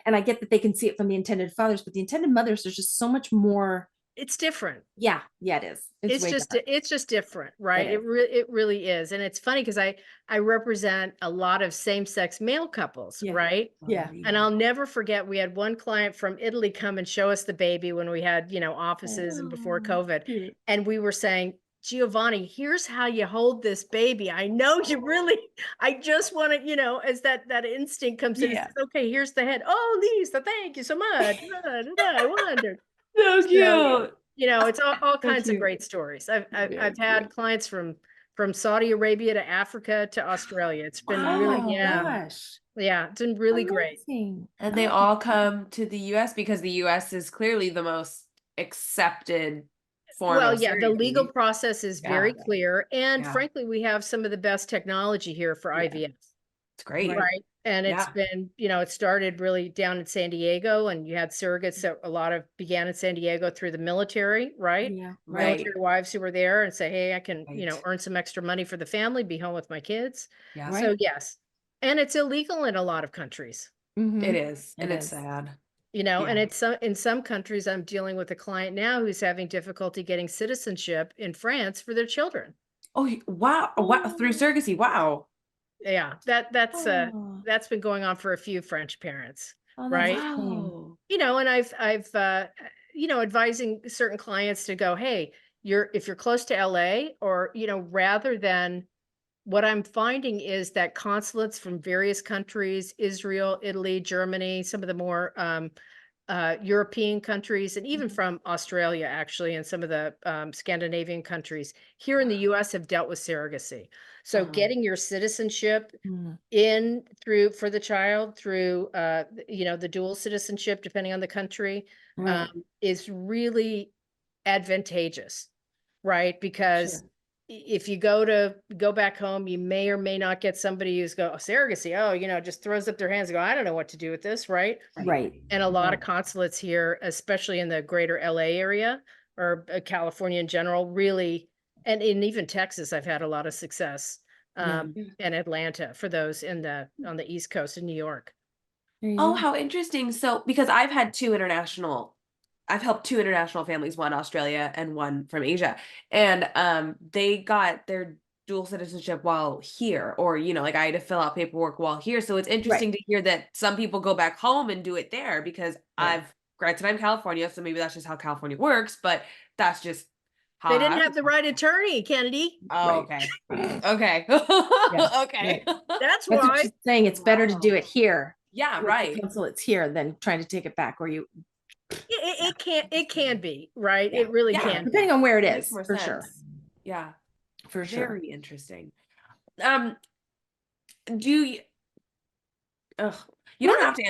I get that they can see it from the intended fathers, but the intended mothers, there's just so much more. It's different. Yeah. Yeah, it is. It's way different. It's just different, right? It It really is. And it's funny because I represent a lot of same-sex male couples, Yeah. right? Yeah. And I'll never forget, we had one client from Italy come and show us the baby when we had, offices and before Oh, COVID. cute. And we were saying, Giovanni, here's how you hold this baby. I know you really, I just want to, as that instinct comes in, it Yeah. says, okay, here's the head. Oh, Lisa, thank you so much. I wondered. So So, cute. it's all So kinds of cute. great stories. Yeah, I've had cute. clients from Saudi Arabia to Africa to Australia. It's been Oh really, my Wow. gosh. yeah, it's been really great. Amazing. And they Oh, all come to the US because the US is clearly the most accepted form Well, of yeah, the legal surrogacy. process is Yeah. very clear. And Yeah. frankly, we have some of the best technology here for Yeah. IVF. It's great. Right. And it's Yeah. been, it started really down in San Diego, and you had surrogates that a lot of began in San Diego through the military, right? yeah. Right. Military wives who were there and say, hey, I can, Right. earn some extra money for the family, be home with my kids. Yeah. Right. So yes. And it's illegal in a lot of countries, Mhm. It is. It And it's is. sad. and Yeah. it's in some countries. I'm dealing with a client now who's having difficulty getting citizenship in France for their children. Oh, wow. Wow. Through surrogacy. Wow. Yeah, Oh, that's been going on for a few French parents, oh, that's a right? shame. Wow. And I've advising certain clients to go, hey, if you're close to LA, or rather than, what I'm finding is that consulates from various countries, Israel, Italy, Germany, some of the more European countries, and even Mhm. from Australia, actually, and some of the Scandinavian countries here in the US have dealt with surrogacy. So Uh-huh. getting your citizenship Mm, in through for the child through the dual citizenship, depending on the country, right. is really advantageous, right? Because Sure. if you go back home, you may or may not get somebody who's go, "Oh, surrogacy, oh, just throws up their hands and go, I don't know what to do with this," right? Right. Right. And a lot Right. of consulates here, especially in the greater LA area, or California in general, really, and in even Texas, I've had a lot of success, Yeah. and Atlanta for those on the East Coast in New York. There you Oh, go. how interesting. So, because I've helped two international families, one Australia and one from Asia. And they got their dual citizenship while here, or like I had to fill out paperwork while here. So it's Right. interesting to hear that some people go back home and do it there, because Right. granted, I'm California, so maybe that's just how California works, but that's just how They didn't I have the right attorney, Kennedy. Oh, Right. okay. Okay. Yeah. Okay. Right. That's That's what why. she's saying. It's better to do Wow. it here Yeah, with the right. consulates here than trying to take it back where you. Yeah. It can be, right? Yeah. It really Yeah. can Yeah. be. Depending on where it It makes is, more for sure. sense. Yeah. For sure. Very interesting. Um, do you ugh, you don't have to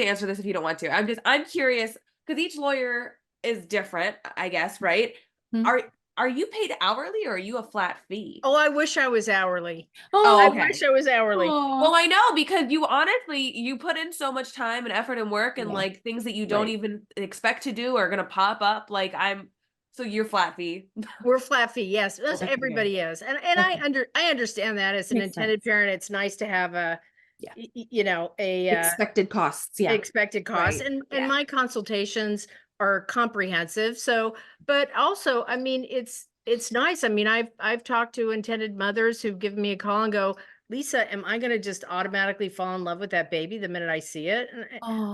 answer this if you don't want to. I'm curious because each lawyer is different, I guess, right? Hmm. Are are you paid hourly or are you a flat fee? Oh, I wish I was hourly. Oh, I Oh. okay. wish I was hourly. Well, Oh. I know because you honestly you put in so much time and effort and work and Yeah. like things that you don't Right. even expect to do are gonna pop up. Like so you're flat fee. We're flat fee, yes. That's Okay. Okay. everybody is. And Okay. I understand that as an Makes intended sense. parent, it's nice to have Yeah. a Expected costs. Yeah. expected cost. Right. And Yeah. my consultations are comprehensive. So, but also, I mean, it's nice. I mean, I've talked to intended mothers who've given me a call and go, Lisa, am I going to just automatically fall in love with that baby the minute I see it? And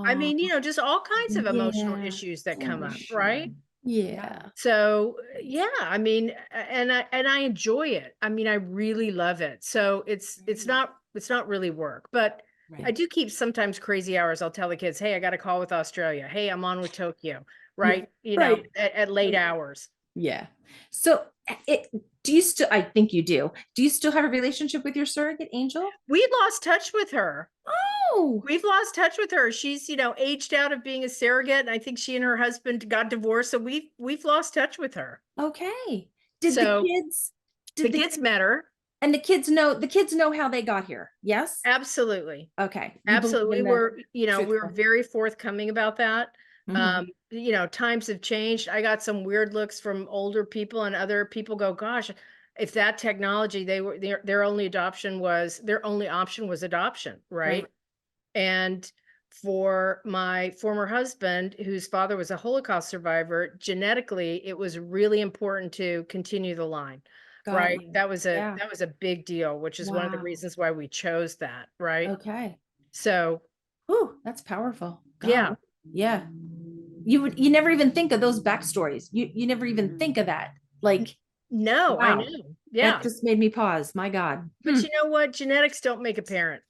I Oh, mean, just all kinds of emotional yeah. issues that come For up, sure. right? Yeah. So yeah, I mean, and I enjoy it. I mean, I really love it. So Right. it's not really work, but I Right. do keep sometimes crazy hours. I'll tell the kids, hey, I got a call with Australia. Hey, I'm on with Tokyo, Yeah. right? Right. At late hours. Yeah. So it do you still I think you do. Do you still have a relationship with your surrogate angel? We lost touch with her. Oh, We've lost touch with her. She's, aged out of being a surrogate, and I think she and her husband got divorced, so we've lost touch with her. okay. Did the So kids the did the kids met her. and the kids know how they got here? Yes? Absolutely. Okay. You believe Absolutely. in the We were truthful. very forthcoming about that. Hmm. Times have changed. I got some weird looks from older people, and other people go, gosh, if that technology, their only their only option was adoption, Right. right? And for my former husband, whose father was a Holocaust survivor, genetically, it was really important to continue the line, Got right? you. That was a Yeah. that was a big deal, which is one of the Wow. reasons why we chose that, right? Okay. So, Ooh, that's powerful. God. yeah. Yeah. You never even think of those backstories. You never even think of that. Like, No, I wow. know. That Yeah. just made me pause. My God. But you know what? Genetics don't make a parent.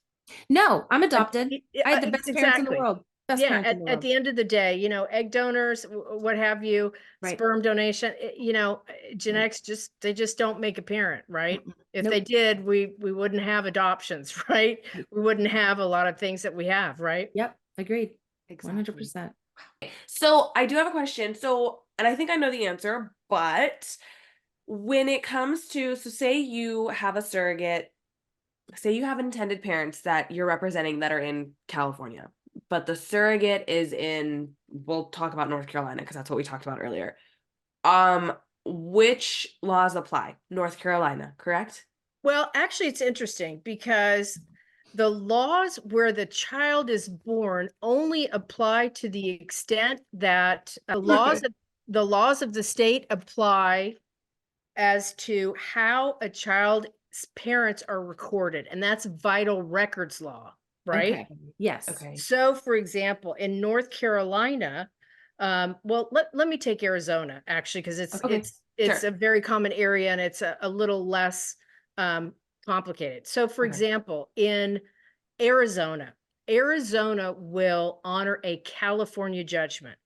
No, I'm And adopted. I had the best parents in the exactly. world. Best Yeah, parents in the at world. the end of the day, egg donors, what have you, Right. sperm donation, Right. genetics they just don't make a parent, right? Mm-mm. If they Nope. did, we wouldn't have adoptions, right? Right. We wouldn't have a lot of things that we have, right? Yep. Agreed. Exactly. 100%. So I do have a question. So, and I think I know the answer, but when it comes to, so say you have a surrogate, say you have intended parents that you're representing that are in California, but the surrogate is in, we'll talk about North Carolina because that's what we talked about earlier. Um, which laws apply? North Carolina, correct? Well, actually, it's interesting because the laws where the child is born only apply to the extent that the laws of the state apply as to how a child's parents are recorded, and that's vital records law, right? Okay. Yes. Okay. So, for example, in North Carolina, well, let me take Arizona actually, because Okay. it's Sure. a very common area and it's a little less um, complicated. So, for Okay. example, in Arizona, Arizona will honor a California judgment,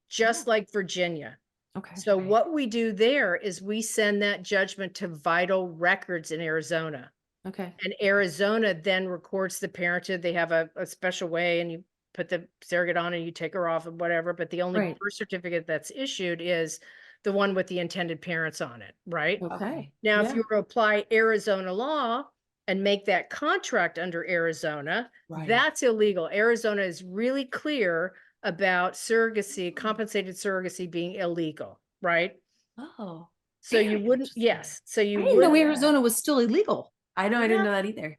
just Oh, like Virginia. Okay. So, okay. what we do there is we send that judgment to vital records in Arizona. Okay. And Arizona then records the parentage. They have a special way, and you put the surrogate on and you take her off and whatever. But the only Right. birth certificate that's issued is the one with the intended parents on it, right? Okay. Now, if Yeah. you were to apply Arizona law and make that contract under Arizona, Right. that's illegal. Arizona is really clear about surrogacy, compensated surrogacy being illegal, right? Oh, So you very wouldn't, interesting. yes. So I you didn't know wouldn't, Arizona was still illegal. I know I didn't yeah, know that either.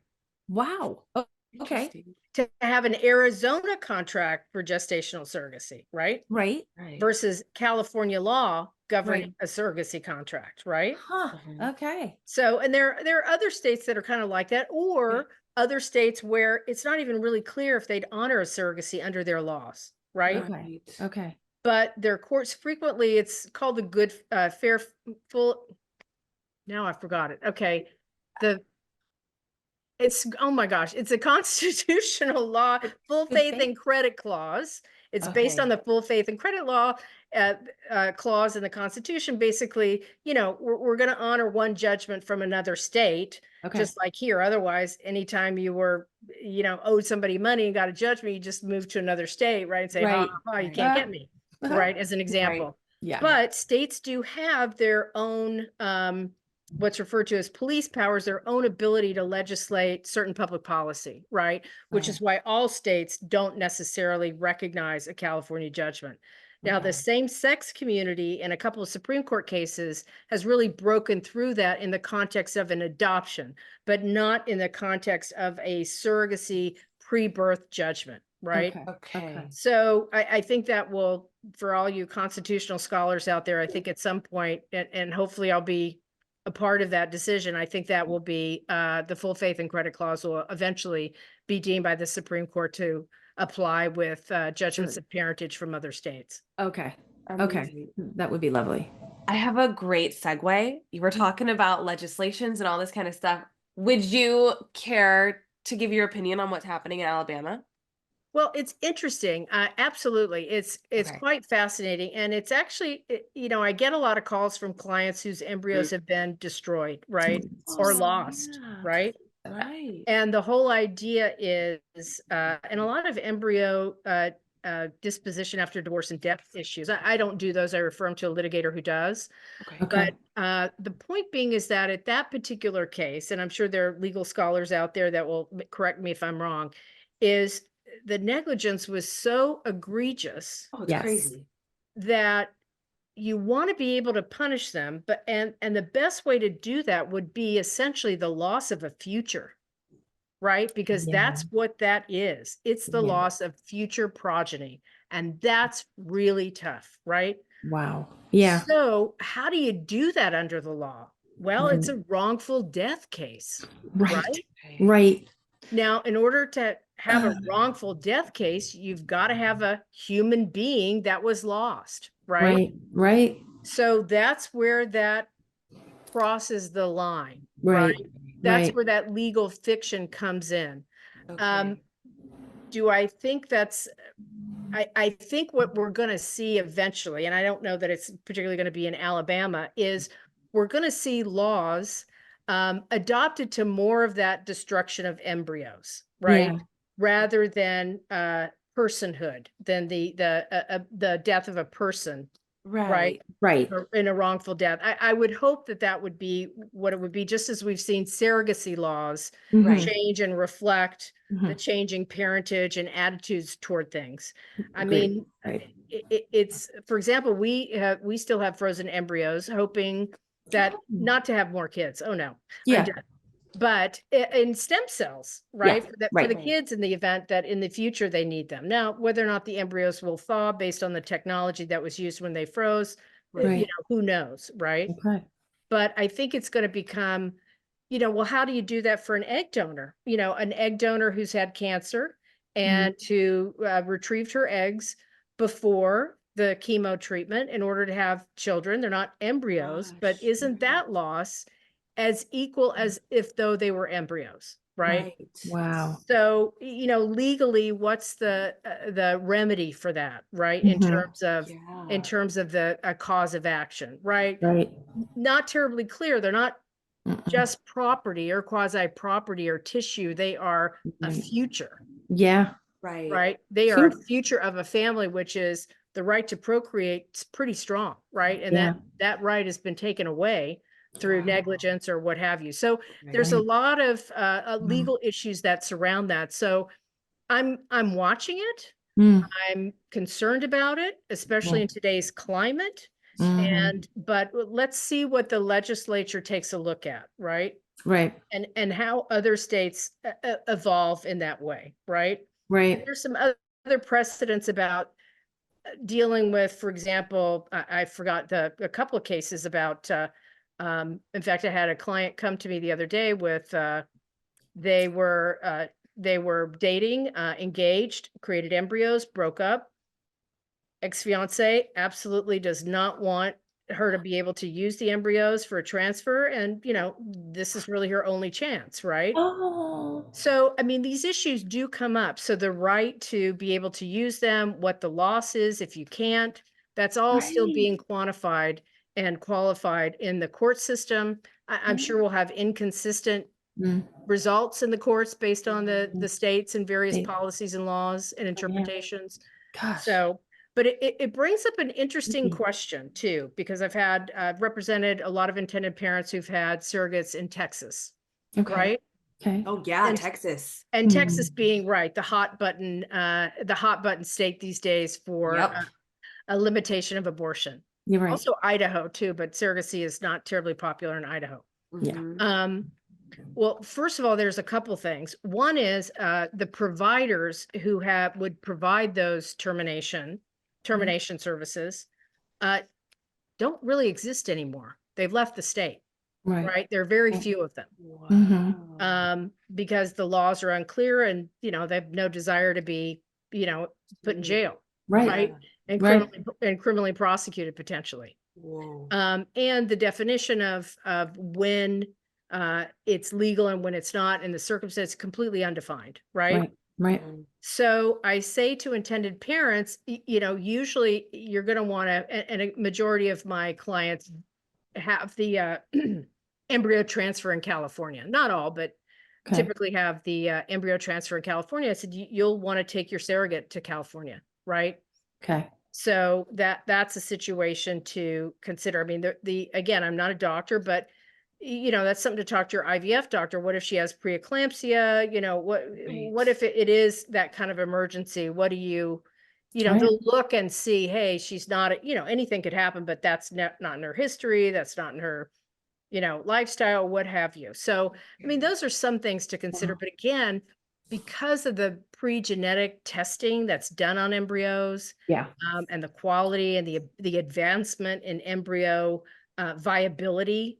Wow. Oh, okay. Interesting. to have an Arizona contract for gestational surrogacy, right? Right. Right. Versus California law governing Right. a surrogacy contract, right? Huh. Uh-huh. Okay. So, and there are other states that are kind of like that, Yeah. or other states where it's not even really clear if they'd honor a surrogacy under their laws, right? Okay. Right. Okay. But their courts frequently, it's called the good, fair, full. Now I forgot it. Okay, the It's oh my gosh, it's a constitutional law, full Good faith faith. and credit clause. It's based on Okay. the full faith and credit law uh, clause in the Constitution. Basically, we're going to honor one judgment from another state, Okay. just like here. Otherwise, anytime you were, owed somebody money and got a judgment, you just move to another state, right? And say, ha, Right. ha, ha, you Right. can't get me, Uh-huh. right? As an Right. example. Yeah. Right. But states do have their own what's referred to as police powers, their own ability to legislate certain public policy, right? Which Okay. is why all states don't necessarily recognize a California judgment. Now, the Okay. same-sex community in a couple of Supreme Court cases has really broken through that in the context of an adoption, but not in the context of a surrogacy pre-birth judgment, right? Okay. Okay. Okay. So I think that will, for all you constitutional scholars out there, I think at some point, and hopefully I'll be a part of that decision, I think that will be the full faith and credit clause will eventually be deemed by the Supreme Court to apply with judgments of parentage from other states. Okay. Okay. Amazing. That would be lovely. I have a great segue. You were talking about legislations and all this kind of stuff. Would you care to give your opinion on what's happening in Alabama? Well, it's interesting. Absolutely. It's Okay. quite fascinating. And it's actually, I get a lot of calls from clients whose embryos have been destroyed, right? Or Oh, lost, yeah. right? Right. And the whole idea is, and a lot of embryo disposition after divorce and death issues. I don't do those. I refer them to a litigator who does. Okay. Okay. But the point being is that at that particular case, and I'm sure there are legal scholars out there that will correct me if I'm wrong, is the negligence was so egregious Oh, it's Yes. crazy. that you want to be able to punish them, but and the best way to do that would be essentially the loss of a future, right? Because Yeah. that's what that is. It's the Yeah. loss of future progeny, and that's really tough, right? Wow. Yeah. So, how do you do that under the law? Well, it's Right. a wrongful death case, Right. right? Okay. Right. Now, in order to have a wrongful death case, you've got to have a human being that was lost, right? Right. Right. So that's where that crosses the line, right? Right. That's Right. where that legal fiction comes in. Okay. Do I think that's I think what we're going to see eventually, and I don't know that it's particularly going to be in Alabama, is we're going to see laws adopted to more of that destruction of embryos, right? Yeah. Rather than personhood, than the death of a person, right? Right. Right. Or in a wrongful death. I would hope that that would be what it would be, just as we've seen surrogacy laws Right. change and reflect the Mhm. changing parentage and attitudes toward things. I Agreed. mean, Right. it's, for example, we still have frozen embryos, hoping that not to have more kids. Oh no, I'm Yeah. done. But in stem cells, Yeah. right? For the Right. kids in the event that in the future they need them. Now, whether or not the embryos will thaw based on the technology that was used when they froze, Right. who knows, right? Okay. But I think it's going to become, well, how do you do that for an egg donor? An egg donor who's had cancer and who retrieved her eggs before the chemo treatment in order to have children. They're not embryos, but Gosh. isn't that loss as equal as if though they were embryos, right? Right. Wow. So, legally, what's the remedy for that, right? In Mhm. terms of Yeah. the cause of action, right? Right. Not terribly clear. They're not Mm-mm. just property or quasi property or tissue. They are a Right. future, Yeah. Right. right? They are a Sure. future of a family, which is the right to procreate. It's pretty strong, right? And Yeah. that right has been taken away through Wow. negligence or what have you. So there's a Right. lot of legal issues that surround that. So I'm watching it. Mm. I'm concerned about it, especially Yeah. in today's climate. Mhm. But let's see what the legislature takes a look at, right? Right. And how other states evolve in that way, right? Right. There's some other precedents about dealing with, for example, I forgot a couple of cases about, in fact, I had a client come to me the other day with, they were dating, engaged, created embryos, broke up. Ex-fiance absolutely does not want her to be able to use the embryos for a transfer. And, this is really her only chance, right? Oh. So, I mean, these issues do come up. So the right to be able to use them, what the loss is if you can't, that's all still Right. being quantified and qualified in the court system. I'm Yeah. sure we'll have inconsistent Mm. results in the courts based on the states and various Right. policies and laws and Yeah. interpretations. Gosh. So, but it brings up an interesting Mhm. question too, because I've represented a lot of intended parents who've had surrogates in Texas, Okay. right? Okay. Oh yeah, And Texas. Texas Mhm. being right, the hot button state these days for Yep. a limitation of abortion. You're right. Also Idaho too, but surrogacy is not terribly popular in Idaho. Yeah. Mhm. Well, first of all, there's a couple things. One is the providers who would provide those termination services uh, don't really exist anymore. They've left the state. right? There are very Right. few of them. Wow. Because the laws are unclear and, you know, they have no desire to be, you know, put in jail, Right. right? And Right. criminally prosecuted potentially. Whoa. And the definition of when it's legal and when it's not, and the circumstance completely undefined, right? Right. Right. So I say to intended parents, you know, usually you're going to want to, and a majority of my clients have the embryo transfer in California. Not all, but Okay. typically have the embryo transfer in California. I said, you'll want to take your surrogate to California, right? Okay. So that's a situation to consider. I mean, again, I'm not a doctor, but you know, that's something to talk to your IVF doctor. What if she has preeclampsia? You know, what if it is that kind of emergency? What do you know, Right. they'll look and see, hey, she's not, you know, anything could happen, but that's not in her history. That's not in her, you know, lifestyle, what have you. So, I mean, those are some things to consider. Wow. But again, because of the pre-genetic testing that's done on embryos, Yeah. and the quality and the advancement in embryo viability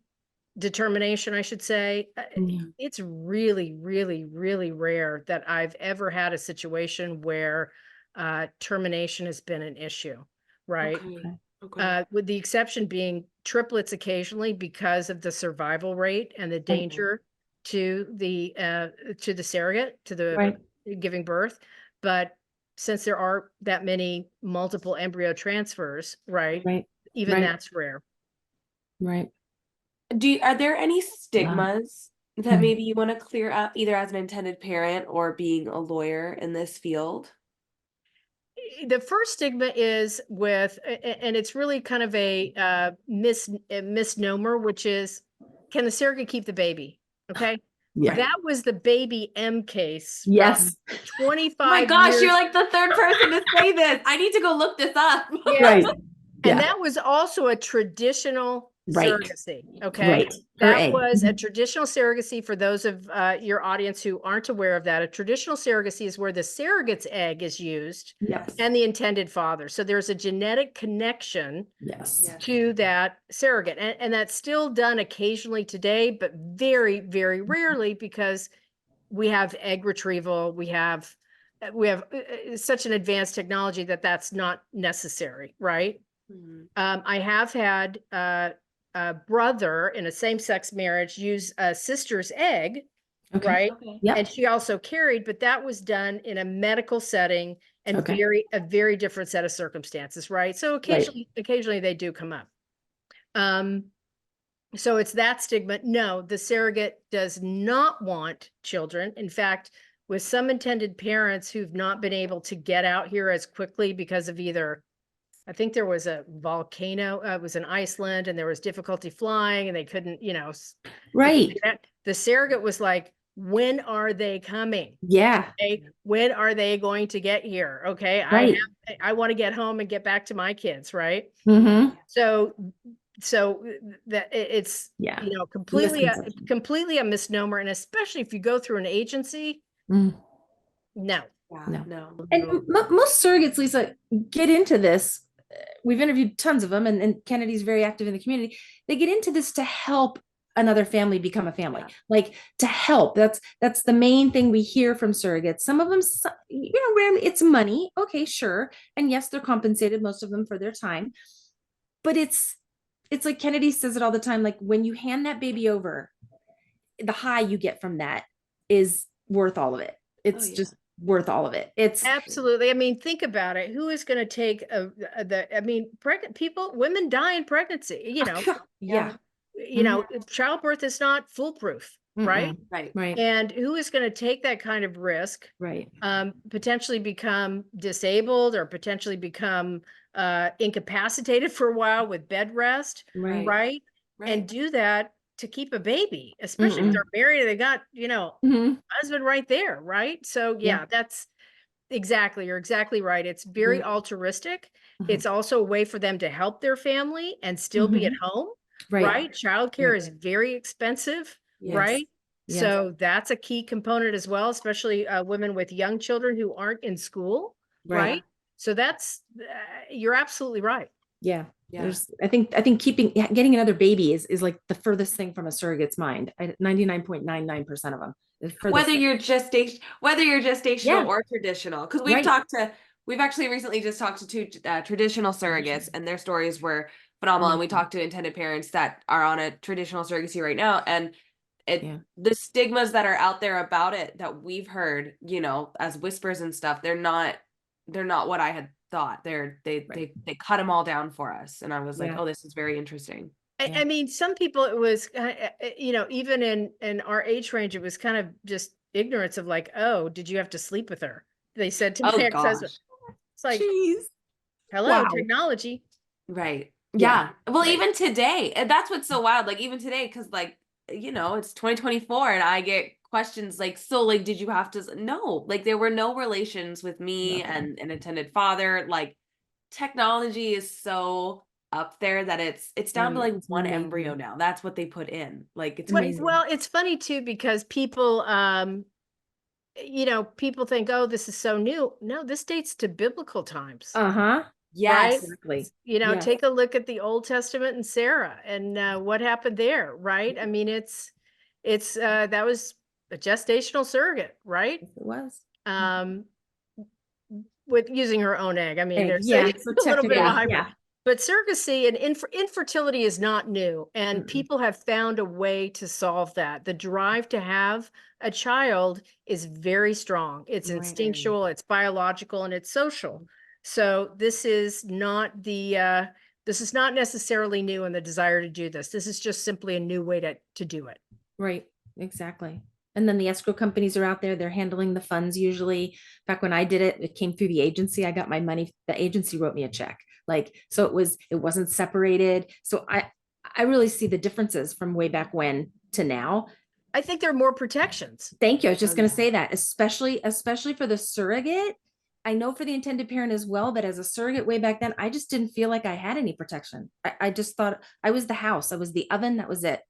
determination, I should say, Yeah. it's really, really, really rare that I've ever had a situation where termination has been an issue, right? Okay. Okay. With the exception being triplets occasionally because of the survival rate and the Right. danger to the surrogate, to the Right. giving birth. But since there are that many multiple embryo transfers, right, Right. even Right. that's rare. Right. Are there any Wow. stigmas that Hmm. maybe you want to clear up, either as an intended parent or being a lawyer in this field? The first stigma is with, and it's really kind of a misnomer, which is, can the surrogate keep the baby? Okay. Yeah. That was the baby M case from Yes. Oh my 25 gosh, you're years. like the third person to say this. I need to go look this up. Yeah. Right. And Yeah. that was also a traditional Right. surrogacy. Okay. Right. Her That egg. was a traditional surrogacy. For those of your audience who aren't aware of that, a traditional surrogacy is where the surrogate's egg is used Yes. and the intended father. So there's a genetic connection Yes. Yes. to that surrogate. And that's still done occasionally today, but very, very rarely, because we have egg retrieval. We have such an advanced technology that that's not necessary, right? Mhm. I have had a brother in a same-sex marriage use a sister's egg, Okay. right? Okay. Yep. And she also carried, but that was done in a medical setting and Okay. a very different set of circumstances, right? So Right. occasionally they do come up. So it's that stigma. No, the surrogate does not want children. In fact, with some intended parents who've not been able to get out here as quickly because of either, I think there was a volcano, it was in Iceland, and there was difficulty flying and they couldn't, you know, they couldn't Right. get out. The surrogate was like, when are they coming? Yeah. Okay, when are they going to get here? Okay, Right. I want to get home and get back to my kids, right? Mm-hmm. So that it's, Yeah. you know, Misconception. completely a misnomer, and especially if you go through an agency, Mm, no. Yeah. no. No. And most surrogates, Lisa, get into this. We've interviewed tons of them, and Kennedy's very active in the community. They get into this to help another family become a family, Yeah. like to help. That's the main thing we hear from surrogates. Some of them, you know, rarely it's money. Okay, sure, and yes, they're compensated, most of them, for their time. But it's like Kennedy says it all the time. Like when you hand that baby over, the high you get from that is worth all of it. It's yeah. just worth all of it. It's Absolutely. I mean, think about it. Who is going to take I mean, pregnant people, women die in pregnancy, yeah. you know, childbirth is not foolproof, right? Right. Right. And who is going to take that kind of risk, Right. potentially become disabled or potentially become incapacitated for a while with bed rest, Right. right? Right. And do that to keep a baby, especially if they're married and they got, husband right there, right? So Yeah. that's exactly, you're exactly right. It's very altruistic. Mhm. It's also a way for them to help their family and still be at home, Right. right? Childcare is very expensive, Yes. right? Yes. So that's a key component as well, especially women with young children who aren't in school, Right. right? So that's, you're absolutely right. Yeah. Yeah. I think getting another baby is like the furthest thing from a surrogate's mind. 99.99% of them. The furthest Whether thing. you're gestational Yeah. or traditional, because Right. we've actually recently just talked to two traditional surrogates, and their stories were phenomenal. And we talked to intended parents that are on a traditional surrogacy right now, and Yeah. the stigmas that are out there about it that we've heard, as whispers and stuff, they're not what I had thought. Right. They cut them all down for us, and I was like, Yeah. oh, this is very interesting. Yeah. I mean, some people it was, even in our age range, it was kind of just ignorance of like, oh, did you have to sleep with her? They said to my Oh ex-husband. gosh. It's like, Jeez. hello, Wow. technology. Right. Yeah. Yeah. Well, Right. even today, and that's what's so wild. Like even today, because like, it's 2024 and I get questions like, so like, did you have to? No, like there were no relations with me Nothing. and an intended father. Like technology is so up there that it's down to like It's one embryo amazing. now. That's what they put in. Like It's it's crazy. amazing. Well, it's funny too, because people, people think, oh, this is so new. No, this dates to biblical times. Uh-huh. Right? Yes. Exactly. Yeah. Take a look at the Old Testament and Sarah and what happened there, right? I mean, it's that was a gestational surrogate, right? Yes, it was. Um, with using her own egg. I mean, Egg. there's a, Yeah. So a little bit of a Yeah. technically, hybrid. yeah. But surrogacy and infertility is not new, and Mm-mm. people have found a way to solve that. The drive to have a child is very strong. It's Right. Very. instinctual, it's biological, and it's social. So this is not necessarily new in the desire to do this. This is just simply a new way to do it. Right. Exactly. And then the escrow companies are out there. They're handling the funds usually. Back when I did it, it came through the agency. I got my money. The agency wrote me a check. Like, so it wasn't separated. So I really see the differences from way back when to now. I think there are more protections. Thank you. I was Oh just going to yeah. say that, especially for the surrogate. I know for the intended parent as well, but as a surrogate way back then, I just didn't feel like I had any protection. I just thought I was the house, I was the oven, that was it.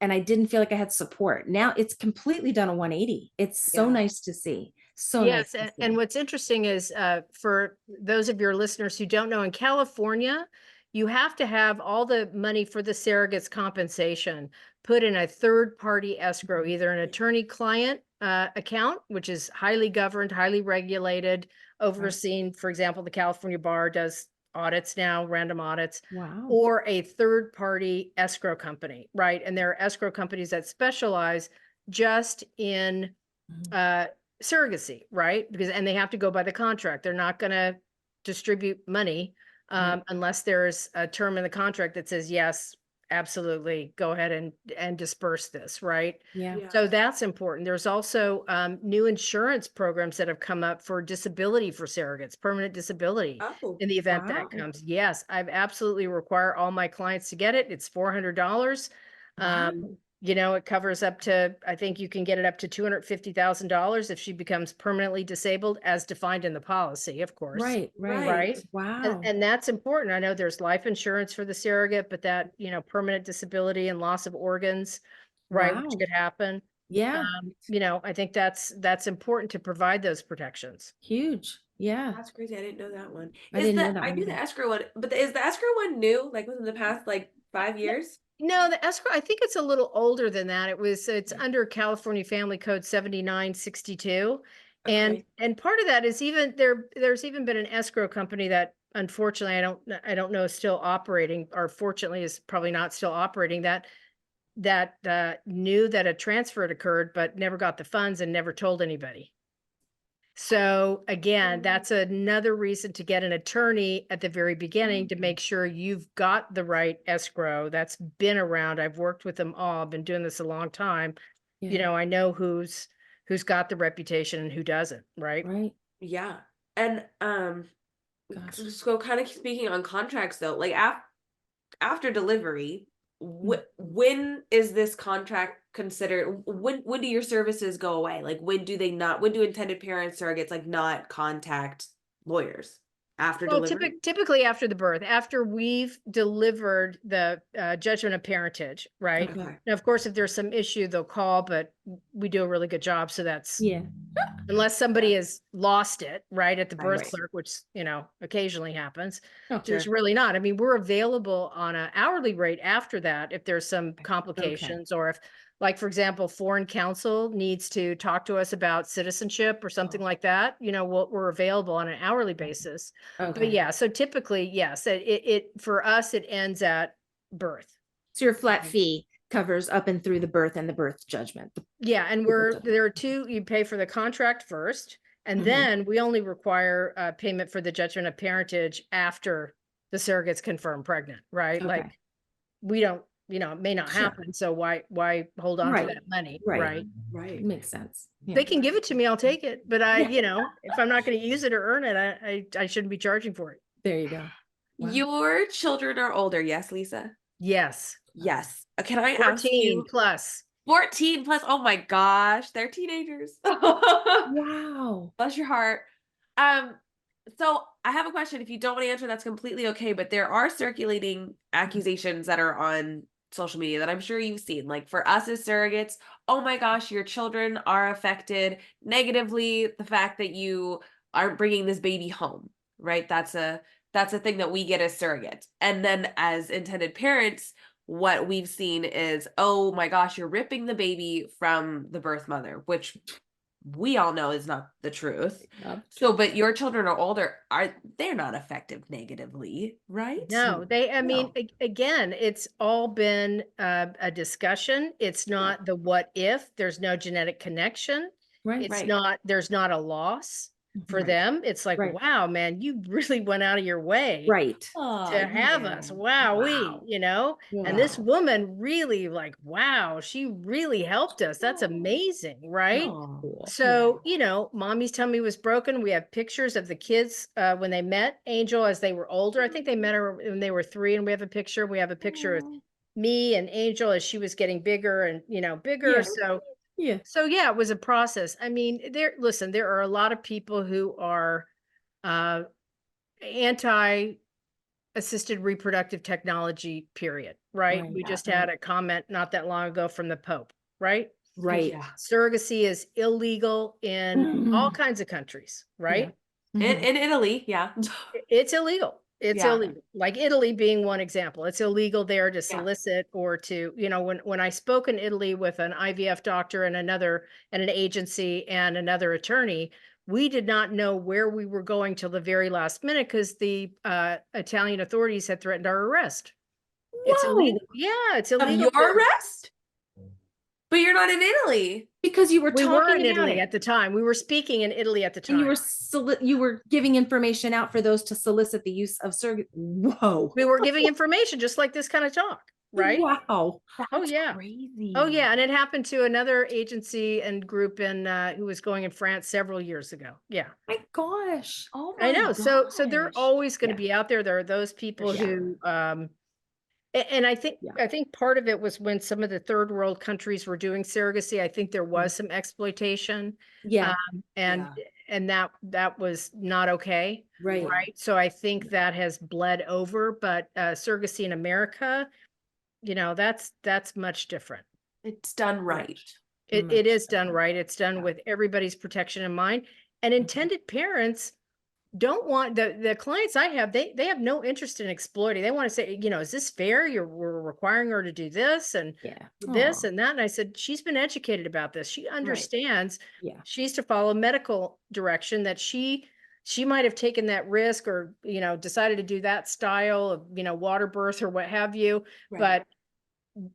And I didn't feel like I had support. Now it's completely done a 180. It's so Yeah. nice to see. So nice Yes, to and see. what's interesting is, for those of your listeners who don't know, in California, you have to have all the money for the surrogate's compensation put in a third-party escrow, either an attorney-client account, which is highly governed, highly regulated, Right. overseen. For example, the California Bar does audits now, random audits, Wow. or a third-party escrow company, right? And there are escrow companies that specialize just in Mhm. uh, surrogacy, right? And they have to go by the contract. They're not going to distribute money Right. unless there's a term in the contract that says, yes, absolutely, go ahead and disperse this, right? Yeah. Yeah. So that's important. There's also new insurance programs that have come up for disability for surrogates, permanent disability Oh. in the event that Wow. comes. Yes, I've absolutely require all my clients to get it. It's $400. Wow. It covers up to, I think you can get it up to $250,000 if she becomes permanently disabled as defined in the policy, of course. Right. Right. Right. Right. And, Wow. and that's important. I know there's life insurance for the surrogate, but that, permanent disability and loss of organs, right, which Wow. could happen. Yeah. I think that's important to provide those protections. Huge. Yeah. That's crazy. I didn't know that one. I didn't know that I one knew the either. escrow one, but is the escrow one new? Like within the past like 5 years? No, the escrow, I think it's a little older than that. It's Okay. under California Family Code 7962. And Okay. part of that is there's even been an escrow company that unfortunately I don't know is still operating, or fortunately is probably not still operating, that knew that a transfer had occurred but never got the funds and never told anybody. So again, that's another reason to get an attorney at the very beginning to make sure you've got the right escrow that's been around. I've worked with them all, been doing this a long time. Yeah. I know who's got the reputation and who doesn't, right? Right. Yeah. And Gosh. so kind of speaking on contracts though, like after delivery, Mm. when is this contract considered, when do your services go away? Like when do intended parents surrogates like not contact lawyers after Well, delivery? typically after the birth, after we've delivered the judgment of parentage, right? Okay. Okay. Now, of course, if there's some issue, they'll call, but we do a really good job. So that's Yeah. unless somebody has lost it, right, at the birth Right. clerk, which, occasionally happens. Oh, There's sure. really not. I mean, we're available on an hourly rate after that if there's some Okay. complications or if, like, for example, foreign counsel needs to talk to us about citizenship or something Oh, like that, we're available on an hourly basis. But okay. yeah, so typically, yes, it for us, it ends at birth. So your flat Okay. fee covers up and through the birth and the birth judgment. Yeah, and there are two, you pay for the contract first, and Mhm. then we only require payment for the judgment of parentage after the surrogate's confirmed pregnant, right? Okay. Like we don't, it may not Sure. happen, so why hold on to Right. that money, Right. right? Right. Makes sense. Yeah. They can give it to me, I'll take it, but Yeah. if I'm not going to use it or earn it, I shouldn't be charging for it. There you go. Wow. Your children are older, yes, Lisa? Yes, Yes. Can I ask 14 you plus. 14 plus? Oh my gosh, they're teenagers. Wow. Bless your heart. Um, so I have a question. If you don't want to answer, that's completely okay. But there are circulating accusations that are on social media that I'm sure you've seen. Like for us as surrogates, oh my gosh, your children are affected negatively. The fact that you aren't bringing this baby home, right? That's a thing that we get as surrogates. And then as intended parents, what we've seen is, oh my gosh, you're ripping the baby from the birth mother, which we all know is not the truth. So, but your children are older, they're not affected negatively, right? No, I mean, No. again, it's all been a discussion. It's Yeah. not the what if, there's no genetic connection. Right. It's Right. not, there's not a loss for Right. them. It's like, Right. wow, man, you really went out of your way Right. Oh, to have yeah. us. Wow, Wow. and this Wow. woman really like, wow, she really helped us. That's Oh, amazing, right? oh, Cool. yeah. So, mommy's tummy was broken. We have pictures of the kids when they met Angel as they were older. I think they met her when they were 3, and we have a picture. We have a picture of Oh, me and Angel as she was getting bigger and bigger. Yeah. Yeah. So yeah, it was a process. I mean, there are a lot of people who are uh anti assisted reproductive technology, period. Right. Right. We yeah. just had a comment not that long ago from the Pope, right? Right. Yeah. Surrogacy is illegal in all Mhm. kinds of countries, Yeah. right? Mhm. In Italy, yeah. It's illegal. It's Yeah. illegal. Like Italy being one example. It's illegal there to Yeah. solicit or to, when I spoke in Italy with an IVF doctor and an agency and another attorney, we did not know where we were going till the very last minute because the Italian authorities had threatened our arrest. It's Whoa. illegal. Yeah, it's Of illegal your to. arrest? But you're not in Italy. Because you were We were talking in about Italy it at the time. We were speaking in Italy at the and time. you were giving information out for those to solicit the use of surrogate. Whoa. We were giving information just like this kind of talk, right? Wow. Oh, That's yeah. Oh, crazy. yeah, and it happened to another agency and group in, who was going in France several years ago. Yeah, My gosh. Oh I my know. So they're gosh. always gonna Yeah. be out there. There are those For people Yeah. who, sure. and I think Yeah. part of it was when some of the third world countries were doing surrogacy, I think there was some exploitation, Yeah. and Yeah. that was not okay, Right. Yeah. right? So I think that has bled over, but, surrogacy in America, that's much different. It's done right. It Much is done right. It's done Yeah. with everybody's protection in mind. And Mhm. intended parents don't want the clients I have, they have no interest in exploiting. They want to say, is this fair? We're requiring her to do this and Yeah. this Aw. and that. And I said, she's been educated about this. She Right. understands Yeah. she's to follow medical direction that she might have taken that risk or, decided to do that style of, water birth or what have you. Right. But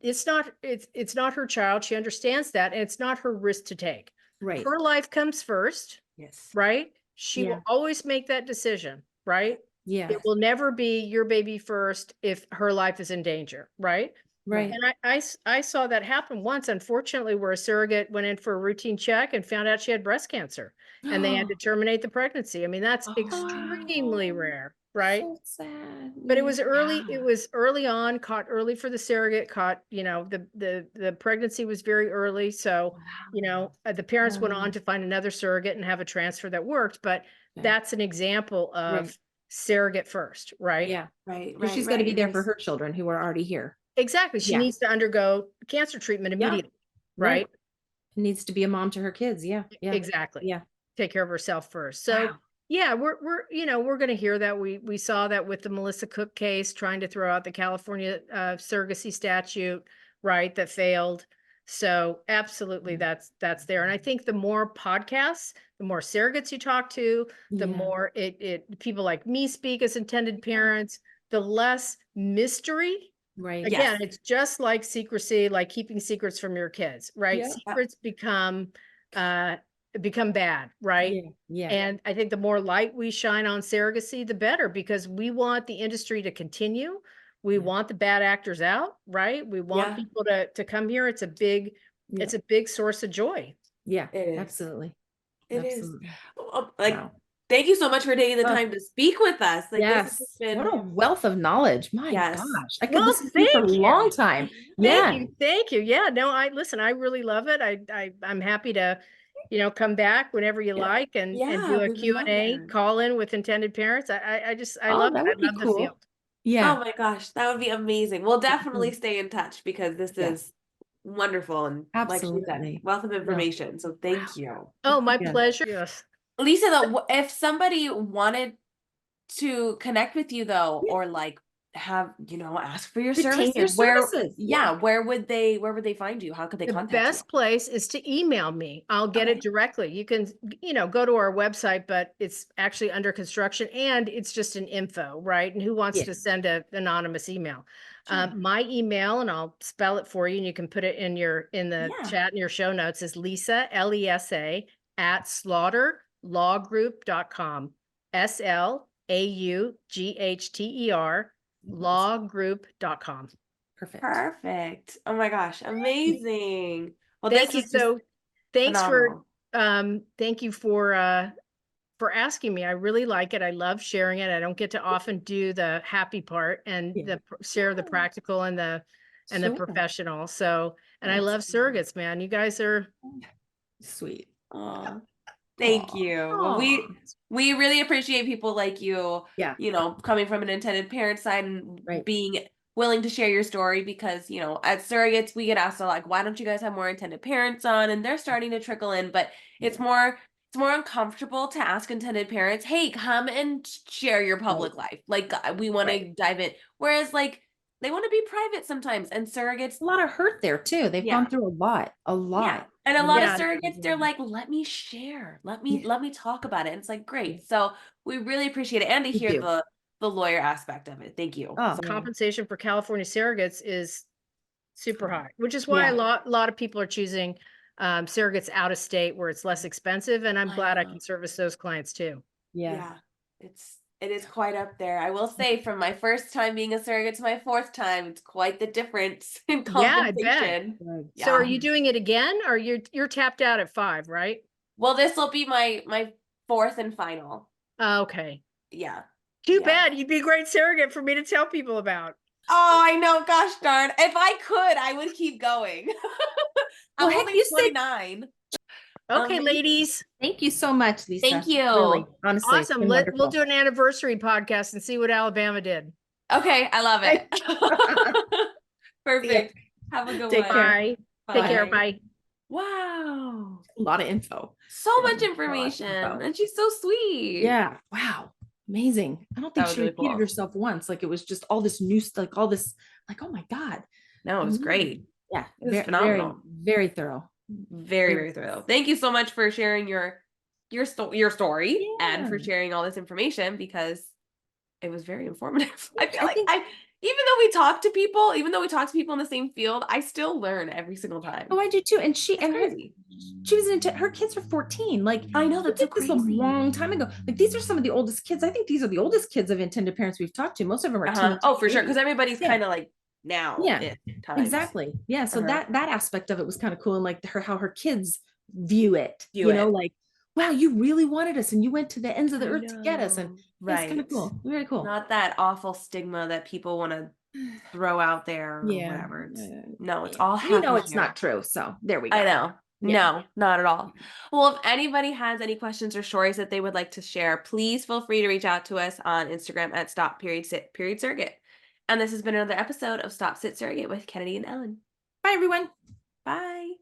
it's not her child. She understands that, and it's not her risk to take. Right. Her life comes first, Yes. right? She Yeah. will always make that decision, right? Yeah. It will never be your baby first if her life is in danger, right? Right. And I saw that happen once, unfortunately, where a surrogate went in for a routine check and found out she had breast cancer, and they had to terminate the pregnancy. I mean, that's extremely Oh, rare, right? so sad. But Yeah. it was early on, caught early for the surrogate, caught, the pregnancy was very early. So, Wow. the parents went on Um, to find another surrogate and have a transfer that worked. But okay. that's an example Right. of surrogate first, right? Yeah. Right. Because Right. she's got to be Right. there for There's her children who are already here. Exactly. She Yeah. needs to undergo cancer treatment yeah. immediately, Right. right? Needs to be a mom to her kids. Yeah. Yeah. Exactly. Yeah. Take care of herself first. So Wow. yeah, we're going to hear that. We saw that with the Melissa Cook case, trying to throw out the California surrogacy statute, right? That failed. So absolutely, Yeah. that's there. And I think the more podcasts, the more surrogates you talk to, the Yeah. more it people like me speak as intended parents, the less mystery. Right. Again, Yes. it's just like secrecy, like keeping secrets from your kids, right? Yeah. Secrets uh become bad, right? Yeah. Yeah. And I think the more light we shine on surrogacy, the better, because we want the industry to continue. We Yeah. want the bad actors out, right? We want Yeah. people to come here. Yeah. It's a big source of joy. Yeah. It is. Absolutely. It is. Absolutely. Like, Wow. thank you so much for taking the Oh, time to speak with us. Like, this has just yes. What been, a wealth of knowledge. My yes. gosh. I could Well, listen to you for a thank long you. time. Thank Yeah. you. Thank you. Yeah, no, I listen, I really love it. I'm happy to, come back whenever you Yeah. like and Yeah, do a we would Q and love A that. call in with intended parents. I Oh, love it. that I would be love the field. cool. Yeah. Oh my gosh, that would be amazing. We'll definitely Definitely. stay in touch because this Yeah. is wonderful and, like she said, Absolutely. wealth of No. information. So Wow. thank you. Oh, my Yeah. pleasure. Yes. Lisa, though, if somebody wanted to connect with you though, Yeah. or like have, ask for your Retain your services, services. Yeah. where would they find you? How could they The contact you? best place is to email me. I'll get it Okay. directly. You can, go to our website, but it's actually under construction and it's just an info, right? And who wants Yeah. to send an anonymous email? Sure. My email, and I'll spell it for you, and you can put it in the Yeah. chat in your show notes, is Lesa, Lesa, at slaughterlawgroup.com. SLAUGHTER lawgroup.com. Perfect. Perfect. Oh my gosh, amazing. Well, this Thank you. was just So thanks phenomenal. thank you for asking me. I really like it. I love sharing it. I don't get to often do the happy part and Yeah. share the Yeah. practical and the Sure. professional. So, and I love Absolutely. surrogates, man. You guys are Sweet. Aw. Thank Aw. you. Well, Aw. we really appreciate people like you, Yeah. coming from an intended parent side and Right. being willing to share your story because, at surrogates, we get asked a lot, like, why don't you guys have more intended parents on? And they're starting to trickle in, but Yeah. it's more uncomfortable to ask intended parents, hey, come and share your Right. public life. Like, we want Right. to dive in. Whereas, like, they want to be private sometimes. And surrogates, A lot of hurt there too. They've yeah. gone through a lot. A Yeah, lot. and a lot of yeah. surrogates, they're like, "Let me share. Let me Yeah. let me talk about it." And it's like, Yeah. "Great." So, we really appreciate it and to We hear do. the lawyer aspect of it. Thank you Oh so much. man. Compensation for California surrogates is super Oh, high, which is why a yeah. lot of people are choosing surrogates out of state where it's less expensive. And I'm I glad I know. can service those clients too. Yeah. Yeah. It is quite up there. I will say from my first time being a surrogate to my fourth time, it's quite the difference in Yeah, I bet. compensation. Good. So are Yeah. you doing it again, or you're tapped out at 5, right? Well, this will be my fourth and final. Okay. Yeah. Too Yeah. bad. You'd be a great surrogate for me to tell people about. Oh, I know. Gosh darn. If I could, I would keep going. Well, I'm heck, only you said 29. Okay, Amazing. ladies. thank you so much, Lisa. Thank you. Really, honestly, it's Awesome. been We'll wonderful. do an anniversary podcast and see what Alabama did. Okay, I love it. See ya. Perfect. Have a good Take one. care. Bye. Take care. Bye. Bye. Wow. A lot of info. So Yeah, much a lot of information. info. And she's so sweet. Yeah. Wow. Amazing. I don't That think was she really repeated cool. herself once. Like it was just all this new stuff, like all this, like, oh my God. No, it was great. Yeah. It was Very, very, phenomenal. very thorough. Very, Very very thorough. Thank you so much for sharing your story and yeah. for sharing all this information because it was very informative. I feel I like think, even though we talk to people in the same field, I still learn every single time. oh, I do too. And It's crazy. she was into, her kids are 14. Like I know, we that's so did this a crazy. long time ago. Like these are some of the oldest kids. I think these are the oldest kids of intended parents we've talked to. Most of them are teeny Oh, for sure. babies. Because everybody's Yeah. kind of like now Yeah. in times. Exactly. Yeah. So Uh-huh. that aspect of it was kind of cool. And like how her kids view it, Do it. like, wow, you really wanted us and you went to the ends of the I earth to get us. And know. it's kind of Right. cool. Very cool. Not that awful stigma that people want to throw out there or Yeah. whatever. No, it's Yeah. all We know happy it's here. not true. So there we go. I know. Yeah. No, not at all. Well, if anybody has any questions or stories that they would like to share, please feel free to reach out to us on Instagram at Stop.Sit.Surrogate. And this has been another episode of Stop Sit Surrogate with Kennedy and Ellen. Bye, everyone. Bye.